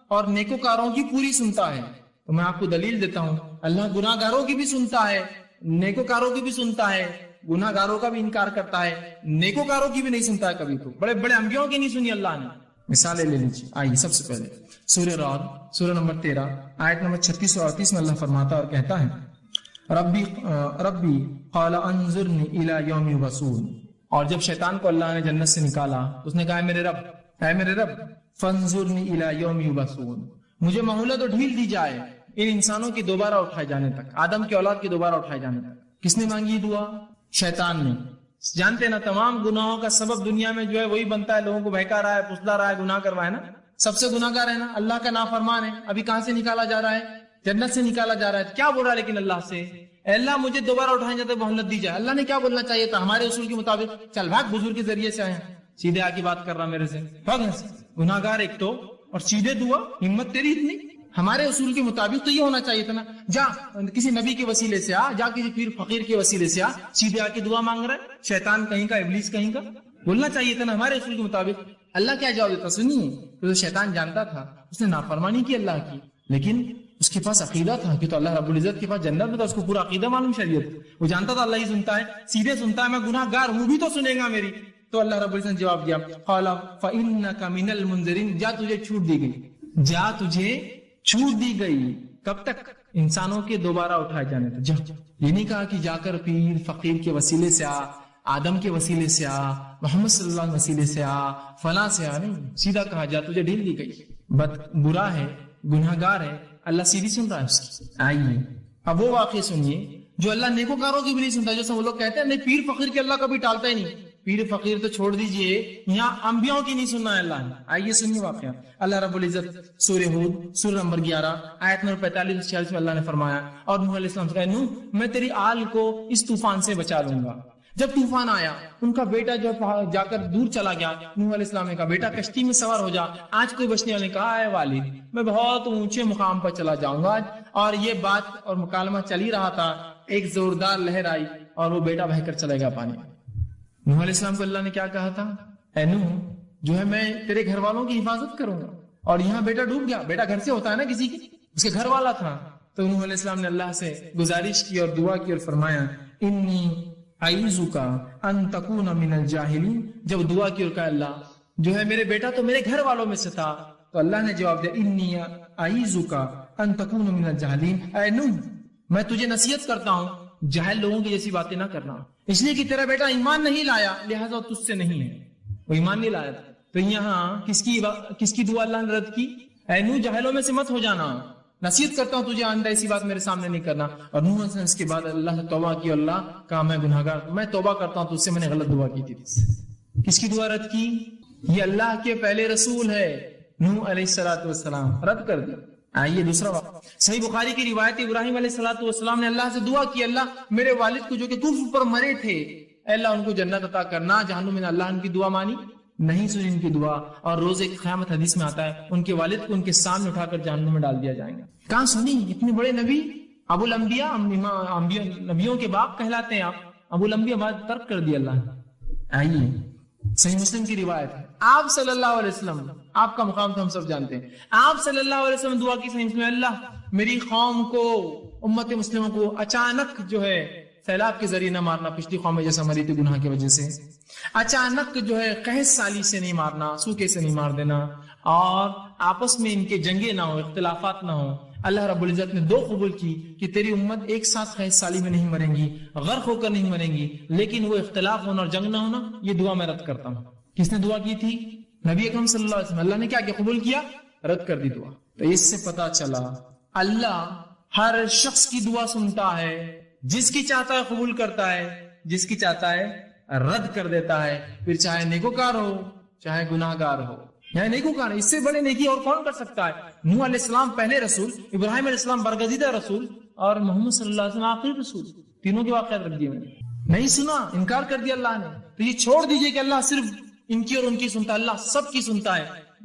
اور نیکوکاروں کی پوری سنتا ہے، تو میں آپ کو دلیل دیتا ہوں، اللہ گناہگاروں کی بھی سنتا ہے، نیکوکاروں کی بھی سنتا ہے، گناہگاروں کا بھی انکار کرتا ہے، نیکوکاروں کی بھی نہیں سنتا ہے کبھی، تو بڑے بڑے انبیاءوں کی نہیں سنی اللہ نے۔ مثالیں لے لیجیے، آئیے سب سے پہلے سورہ رعد، سورہ نمبر 13 آیت نمبر 36 اور 38 میں اللہ فرماتا اور کہتا ہے، ربی قال انظرنی الی یوم یبعثون، اور جب شیطان کو اللہ نے جنت سے نکالا اس نے کہا اے میرے رب فانظرنی الی یوم یبعثون، مجھے مہلت اور ڈھیل دی جائے ان انسانوں کی دوبارہ اٹھائے جانے تک، آدم کی اولاد کی دوبارہ اٹھائے جانے تک۔ کس نے مانگی دعا؟ شیطان نے۔ جانتے نا تمام گناہوں کا سبب دنیا میں جو ہے وہی بنتا ہے، لوگوں کو بہکا رہا ہے، پسلا رہا ہے، گناہ کروائے نا، سب سے گناہ گار ہے نا، اللہ کا نافرمان ہے۔ ابھی کہاں سے نکالا جا رہا ہے؟ جنت سے نکالا جا رہا ہے۔ کیا بول رہا ہے لیکن اللہ سے، اے اللہ مجھے دوبارہ اٹھائے جاتے مہلت دی جائے۔ اللہ نے کیا بولنا چاہیے تھا ہمارے اصول کے مطابق، چل بھاگ بزرگ کے ذریعے سے آئے، سیدھے آ کی بات کر رہا میرے سے، گناہ گار ایک تو، اور سیدھے دعا، ہمت تیری اتنی؟ ہمارے اصول کے مطابق تو یہ ہونا چاہیے تھا نا، جا کسی نبی کے وسیلے سے آ، جا کسی پیر فقیر کے وسیلے سے آ، سیدھے آ کے دعا مانگ رہا ہے، شیطان کہیں کا، ابلیس کہیں کا، بولنا چاہیے تھا نا ہمارے اصول کے مطابق۔ اللہ کیا جواب دیتا سنیے، تو شیطان جانتا تھا، اس نے نافرمانی کی اللہ کی، لیکن اس کے پاس عقیدہ تھا کہ تو اللہ رب العزت کے پاس جنت میں تھا، اس کو پورا عقیدہ معلوم شریعت، وہ جانتا تھا اللہ ہی سنتا ہے، سیدھے سنتا ہے، میں گناہ گار ہوں بھی تو سنے گا میری۔ تو اللہ رب العزت نے جواب دیا، قال فإنك من المنذرين، جا تجھے چھوٹ دی گئی، جا تجھے چھوٹ دی گئی، کب تک؟ انسانوں کے دوبارہ اٹھائے جانے تک۔ جا، یہ نہیں کہا کہ جا کر پیر فقیر کے وسیلے سے آ، آدم کے وسیلے سے آ، محمد صلی اللہ علیہ وسیلے سے آ، فلاں سے آ، نہیں، سیدھا کہا جا تجھے ڈھیل دی گئی، برا ہے، گناہ گار ہے، اللہ سیدھی سن رہا ہے اس کی۔ آئیے اب وہ واقعی سنیے جو اللہ نیکوکاروں کی بھی نہیں سنتا، جو وہ لوگ کہتے ہیں نہیں پیر فقیر کے اللہ کبھی ٹالتا ہی نہیں، پیر فقیر تو چھوڑ دیجئے، یہاں انبیاءوں کی نہیں سننا ہے اللہ نے۔ آئیے سنیے واقعہ، اللہ رب العزت سورہ ہود سورہ نمبر 11 آیت نمبر 45-46 میں اللہ نے فرمایا، اور نوح علیہ السلام سے کہا، نوح میں تیری آل کو اس طوفان سے بچا لوں گا، جب طوفان آیا ان کا بیٹا جو جا کر دور چلا گیا، نوح علیہ السلام نے کہا بیٹا کشتی میں سوار ہو جا، آج کوئی بچنے والے نے کہا اے والد میں بہت اونچے مقام پر چلا جاؤں گا، اور یہ بات اور مکالمہ چل ہی رہا تھا، ایک زوردار لہر آئی اور وہ بیٹا بہہ کر چلے گا پانی میں۔ نوح علیہ السلام کو اللہ نے کیا کہا تھا، اے نوح جو ہے میں تیرے گھر والوں کی حفاظت کروں گا، اور یہاں بیٹا ڈوب گیا، بیٹا گھر سے ہوتا ہے نا کسی کی، اس کے گھر والا تھا، تو نوح علیہ السلام نے اللہ سے گزارش کی اور دعا کی اور فرمایا انی اعوذک ان تکون من الجاہلین، جب دعا کی اور کہا اللہ جو ہے میرے بیٹا تو میرے گھر والوں میں سے تھا، تو اللہ نے جواب دیا انی اعوذک ان تکون من الجاہلین، اے نوح میں تجھے نصیحت کرتا ہوں جاہل لوگوں کی جیسی باتیں نہ کرنا، اس لیے کہ تیرا بیٹا ایمان نہیں لایا لہذا تجھ سے نہیں ہے، وہ ایمان نہیں لایا تھا۔ تو یہاں کس کی دعا اللہ نے رد کی، اے نوح جاہلوں میں سے مت ہو جانا، نصیحت کرتا ہوں تجھے آئندہ ایسی بات میرے سامنے نہیں کرنا۔ اور نوح نے اس کے بعد اللہ سے توبہ کی، اللہ کہا میں گناہگار، میں توبہ کرتا ہوں تجھ سے، میں نے غلط دعا کی تھی۔ کس کی دعا رد کی، یہ اللہ کے پہلے رسول ہے نوح علیہ السلام، رد کر دیا۔ آئیے دوسرا واقعہ، صحیح بخاری کی روایت، ابراہیم علیہ السلام نے اللہ سے دعا کی اللہ میرے والد کو جو کہ کفر پر مرے تھے، اے اللہ ان کو جنت عطا کرنا، جہنم میں۔ اللہ ان کی دعا مانی نہیں، سنی ان کی دعا، اور روز قیامت حدیث میں آتا ہے ان کے والد کو ان کے سامنے اٹھا کر جہنم میں ڈال دیا جائے گا۔ کہاں سنی، اتنے بڑے نبی، ابو الانبیاء، نبیوں کے باپ کہلاتے ہیں آپ، ابو الانبیاء بات ترک کر دیا اللہ نے۔ آئیے صحیح مسلم کی روایت ہے، آپ صلی اللہ علیہ وسلم، آپ کا مقام تو ہم سب جانتے ہیں، آپ صلی اللہ علیہ وسلم دعا کی، صحیح مسلم، اللہ میری قوم کو، امت مسلموں کو اچانک جو ہے سیلاب کے ذریعے نہ مارنا، پچھلی قوم جیسا مری تھی گناہ کی وجہ سے، اچانک جو ہے قحط سالی سے نہیں مارنا، سوکھے سے نہیں مار دینا، اور آپس میں ان کے جنگیں نہ ہو، اختلافات نہ ہو۔ اللہ رب العزت نے دو قبول کی کہ تیری امت ایک ساتھ قحط سالی میں نہیں مریں گی، غرق ہو کر نہیں مریں گی، لیکن وہ اختلاف ہونا اور جنگ نہ ہونا، یہ دعا میں رد کرتا ہوں۔ کس نے دعا کی تھی، نبی اکرم صلی اللہ علیہ وسلم۔ اللہ نے کیا قبول کیا، رد کر دی دعا۔ تو اس سے پتا چلا اللہ ہر شخص کی دعا سنتا ہے، جس کی چاہتا ہے قبول کرتا ہے، جس کی چاہتا ہے رد کر دیتا ہے، پھر چاہے نیکوکار ہو چاہے گناہگار ہو، یعنی نیکوکار، اس سے بڑے نیکی اور کون کر سکتا ہے۔ نوح علیہ السلام پہلے رسول، ابراہیم علیہ السلام برگزیدہ رسول، اور محمد صلی اللہ علیہ وسلم آخری رسول، تینوں کے واقعات رکھ دیے میں نے، نہیں سنا، انکار کر دیا اللہ نے۔ تو یہ چھوڑ دیجئے کہ اللہ صرف ان کی اور ان کی سنتا، اللہ سب کی سنتا ہے،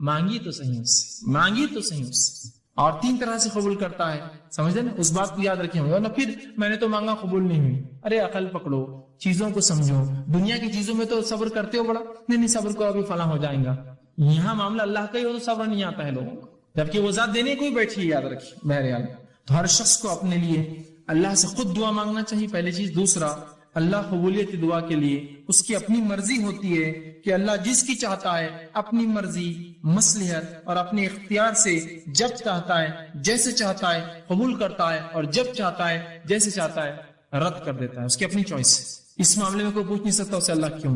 مانگی تو صحیح اس سے، مانگی تو صحیح اس سے، اور تین طرح سے قبول کرتا ہے، سمجھ لیں نا، اس بات کو یاد رکھیں، ورنہ پھر میں نے تو مانگا قبول نہیں ہوئی، ارے عقل پکڑو، چیزوں کو سمجھو، دنیا کی چیزوں میں تو صبر کرتے ہو بڑا، نہیں صبر کو ابھی فلاں ہو جائیں گا، یہاں معاملہ اللہ کا ہی ہو تو صبر نہیں آتا ہے لوگوں کو، جبکہ وہ ذات دینے کو ہی بیٹھی ہے، یاد رکھیے۔ بہرحال تو ہر شخص کو اپنے لیے اللہ سے خود دعا مانگنا چاہیے، پہلی چیز۔ دوسرا، اللہ قبولیت دعا کے لیے اس کی اپنی مرضی ہوتی ہے کہ اللہ جس کی چاہتا ہے اپنی مرضی، مصلحت اور اپنے اختیار سے جب چاہتا ہے جیسے چاہتا ہے قبول کرتا ہے، اور جب چاہتا ہے جیسے چاہتا ہے رد کر دیتا ہے، اس کی اپنی چوائس ہے۔ اس معاملے میں کوئی پوچھ نہیں سکتا اسے اللہ کیوں،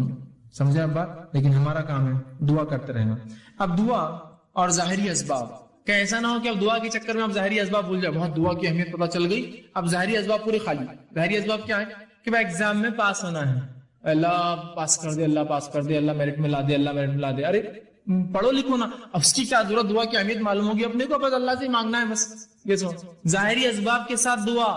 سمجھے اب بات؟ لیکن ہمارا کام ہے دعا کرتے رہنا۔ اب دعا اور ظاہری اسباب، کہ ایسا نہ ہو کہ اب دعا کے چکر میں اب ظاہری اسباب بھول جائے، بہت دعا کی اہمیت پتہ چل گئی، اب ظاہری اسباب پورے خالی۔ ظاہری اسباب کیا ہے کہ بھائی ایگزام میں پاس ہونا ہے، اللہ پاس کر دے، اللہ پاس کر دے، اللہ میرٹ میں لا دے، اللہ میرٹ میں لا دے، ارے پڑھو لکھو نا، اب اس کی کیا ضرورت، دعا کی اہمیت معلوم ہوگی اپنے کو، بس اللہ سے مانگنا ہے بس۔ یہ سو ظاہری اسباب کے ساتھ دعا،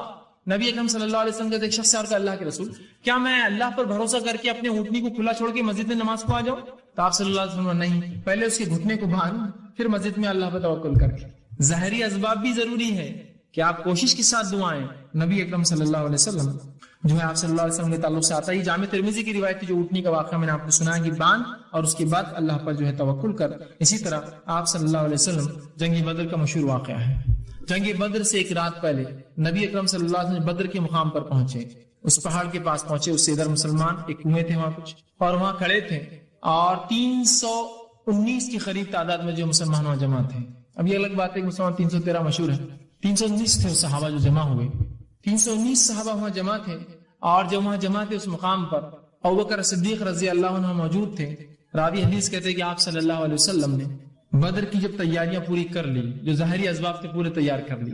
نبی اکرم صلی اللہ علیہ وسلم کے ایک شخص سے اور کہا اللہ کے رسول کیا میں اللہ پر بھروسہ کر کے اپنے اونٹنی کو کھلا چھوڑ کے مسجد میں نماز کو آ جاؤں؟ تو آپ صلی اللہ علیہ وسلم نہیں، پہلے اس کے گھٹنے کو باندھ پھر مسجد میں اللہ پر توکل کر کے۔ ظاہری اسباب بھی ضروری ہے کہ آپ کوشش کے ساتھ دعائیں۔ نبی اکرم صلی اللہ علیہ وسلم جو ہے آپ صلی اللہ علیہ وسلم کے تعلق سے آتا ہی جامع ترمذی کی روایت جو اونٹنی کا واقعہ میں نے آپ کو سنایا کہ باندھ اور اس کے بعد اللہ پر جو ہے توکل کر۔ اسی طرح آپ صلی اللہ علیہ وسلم جنگ بدر کا مشہور واقعہ ہے، جنگ بدر سے ایک رات پہلے نبی اکرم صلی اللہ علیہ وسلم بدر کے مقام پر پہنچے، اس پہاڑ کے پاس پہنچے، اس سے ادھر مسلمان ایک کنویں تھے وہاں کچھ، اور وہاں کھڑے تھے، اور 319 کی قریب تعداد میں جو مسلمان وہاں جمع تھے۔ اب یہ الگ بات ہے کہ مسلمان 313 مشہور ہے، 319 تھے صحابہ جو جمع ہوئے، 319 صحابہ وہاں جمع تھے، اور جو وہاں جمع تھے اس مقام پر ابوبکر صدیق رضی اللہ عنہ موجود تھے۔ راوی حدیث کہتے ہیں کہ آپ صلی اللہ علیہ وسلم نے بدر کی جب تیاریاں پوری کر لی، جو ظاہری اسباب تھے پورے تیار کر لی،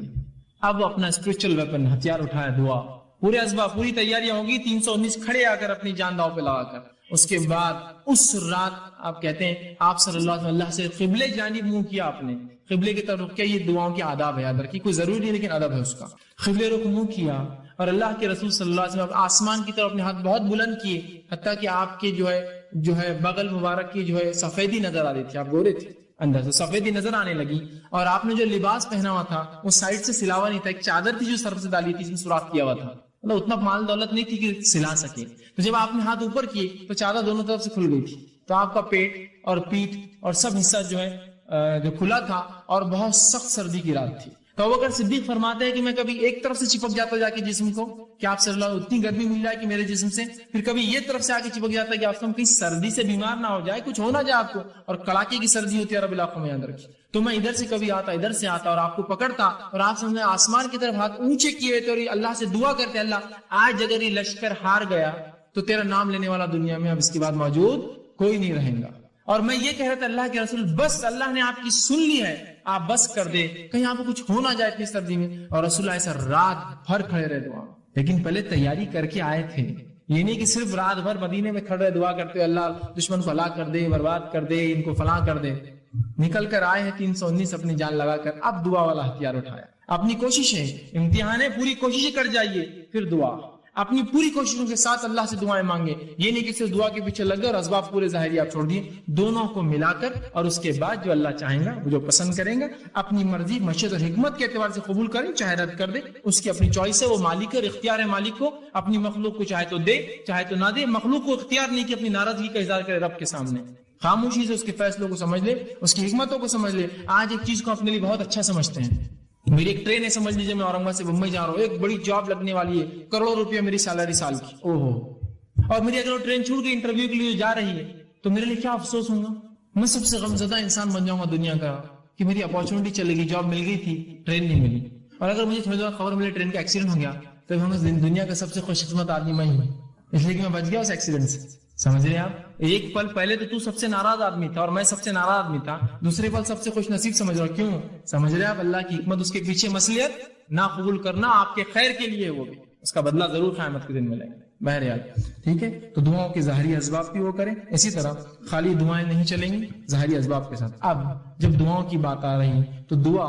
اب اپنا اسپرچل ویپن ہتھیار اٹھایا، دعا، پورے اسباب پوری تیاریاں ہوگی، 319 کھڑے آ کر اپنی جان داؤ پہ لگا کر اس کے بعد اس رات آپ کہتے ہیں آپ صلی اللہ علیہ وسلم سے قبلے جانب منہ کیا، آپ نے قبلے کی طرف رخ کیا. یہ دعاؤں کے آداب ہے، یاد رکھیے، کوئی ضروری نہیں لیکن ادب ہے اس کا. قبلے رخ منہ کیا اور اللہ کے رسول صلی اللہ علیہ وسلم آسمان کی طرف اپنے ہاتھ بہت بلند کیے، حتیٰ کہ آپ کے جو ہے بغل مبارک کی جو ہے سفیدی نظر آ رہی تھی، آپ گورے تھے، اندر سے سفیدی نظر آنے لگی. اور آپ نے جو لباس پہنا ہوا تھا وہ سائڈ سے سلاوا نہیں تھا، ایک چادر تھی جو سر سے ڈالی تھی، اس میں سوراخ کیا ہوا تھا، مطلب اتنا مال دولت نہیں تھی کہ سلا سکے. تو جب آپ نے ہاتھ اوپر کیے تو چادر دونوں طرف سے کھل گئی تھی، تو آپ کا پیٹ اور پیٹھ اور سب حصہ جو ہے جو کھلا تھا، اور بہت سخت سردی کی رات تھی. تو ابوبکر صدیق فرماتے ہیں کہ میں کبھی ایک طرف سے چپک جاتا جا کے جسم کو کہ آپ صلی اللہ علیہ وسلم اتنی گرمی مل جائے کہ میرے جسم سے، پھر کبھی یہ طرف سے آ کے چپک جاتا ہے کہ آپ سے کہیں سردی سے بیمار نہ ہو جائے، کچھ ہو نہ جائے آپ کو، اور کڑاکے کی سردی ہوتی ہے عرب علاقوں میں، یاد رکھیے. تو میں ادھر سے کبھی آتا ادھر سے آتا اور آپ کو پکڑتا، اور آپ سمجھے آسمان کی طرف ہاتھ اونچے کیے تو اللہ سے دعا کرتے، اللہ آج اگر یہ لشکر ہار گیا تو تیرا نام لینے والا دنیا میں اب اس کے بعد موجود کوئی نہیں رہے گا. اور میں یہ کہہ رہا تھا اللہ کے رسول بس اللہ نے آپ کی سن لی ہے، آپ بس کر دے، کہیں آپ کو کچھ ہو نہ جائے اتنی سردی میں. اور رسول اللہ ایسا رات بھر کھڑے رہے دعا، لیکن پہلے تیاری کر کے آئے تھے. یہ نہیں کہ صرف رات بھر مدینے میں کھڑے دعا کرتے اللہ دشمن کو ہلاک کر دے، برباد کر دے، ان کو فلاں کر دے. نکل کر آئے ہیں 319 اپنی جان لگا کر، اب دعا والا ہتھیار اٹھایا. اپنی کوششیں، امتحان ہے، پوری کوششیں کر جائیے، پھر دعا. اپنی پوری کوششوں کے ساتھ اللہ سے دعائیں مانگے. یہ نہیں کہ صرف دعا کے پیچھے لگ گئے اور اسباب پورے ظاہری آپ چھوڑ دیے. دونوں کو ملا کر اور اس کے بعد جو اللہ چاہیں گا، وہ جو پسند کریں گا، اپنی مرضی مشیت اور حکمت کے اعتبار سے قبول کریں، چاہے رد کر دے، اس کی اپنی چوائس ہے، وہ مالک ہے، اختیار ہے مالک کو. اپنی مخلوق کو چاہے تو دے چاہے تو نہ دے. مخلوق کو اختیار نہیں کہ اپنی ناراضگی کا اظہار کرے رب کے سامنے. خاموشی سے اس کے فیصلوں کو سمجھ لے، اس کی حکمتوں کو سمجھ لے. آج ایک چیز کو اپنے لیے بہت اچھا سمجھتے ہیں. میری ایک ٹرین ہے، سمجھ لیجیے میں اورنگ آباد سے بمبئی جا رہا ہوں، ایک بڑی جاب لگنے والی ہے، کروڑوں روپیہ میری سیلری سال کی، او ہو، اور میری اگر وہ ٹرین چھوٹ گئی انٹرویو کے لیے جا رہی ہے تو میرے لیے کیا افسوس ہوگا. میں سب سے غمزدہ انسان بن جاؤں گا دنیا کا کہ میری اپارچونٹی چلے گئی، جاب مل گئی تھی، ٹرین نہیں ملی. اور اگر مجھے تھوڑی دیر خبر ملی ٹرین کا ایکسیڈنٹ ہو گیا تو دنیا کا سب سے خوش قسمت آدمی میں ہوں، اس لیے کہ میں بچ گیا اس ایکسیڈنٹ سے. سمجھ رہے آپ؟ ایک پل پہلے تو سب سے ناراض آدمی تھا اور میں سب سے ناراض آدمی تھا، دوسرے پل سب سے خوش نصیب سمجھ رہا ہوں. کیوں سمجھ رہے آپ؟ اللہ کی حکمت، اس کے پیچھے مصلحت نہ قبول کرنا آپ کے خیر کے لیے، وہ بھی اس کا بدلہ ضرور قیامت کے دن ملے گا. بہرحال ٹھیک ہے، تو دعاؤں کے ظاہری اسباب بھی وہ کریں. اسی طرح خالی دعائیں نہیں چلیں گی، ظاہری اسباب کے ساتھ. اب جب دعاؤں کی بات آ رہی تو دعا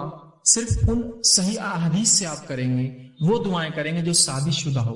صرف ان صحیح احادیث سے آپ کریں گے، وہ دعائیں کریں گے جو ثابت شدہ ہو.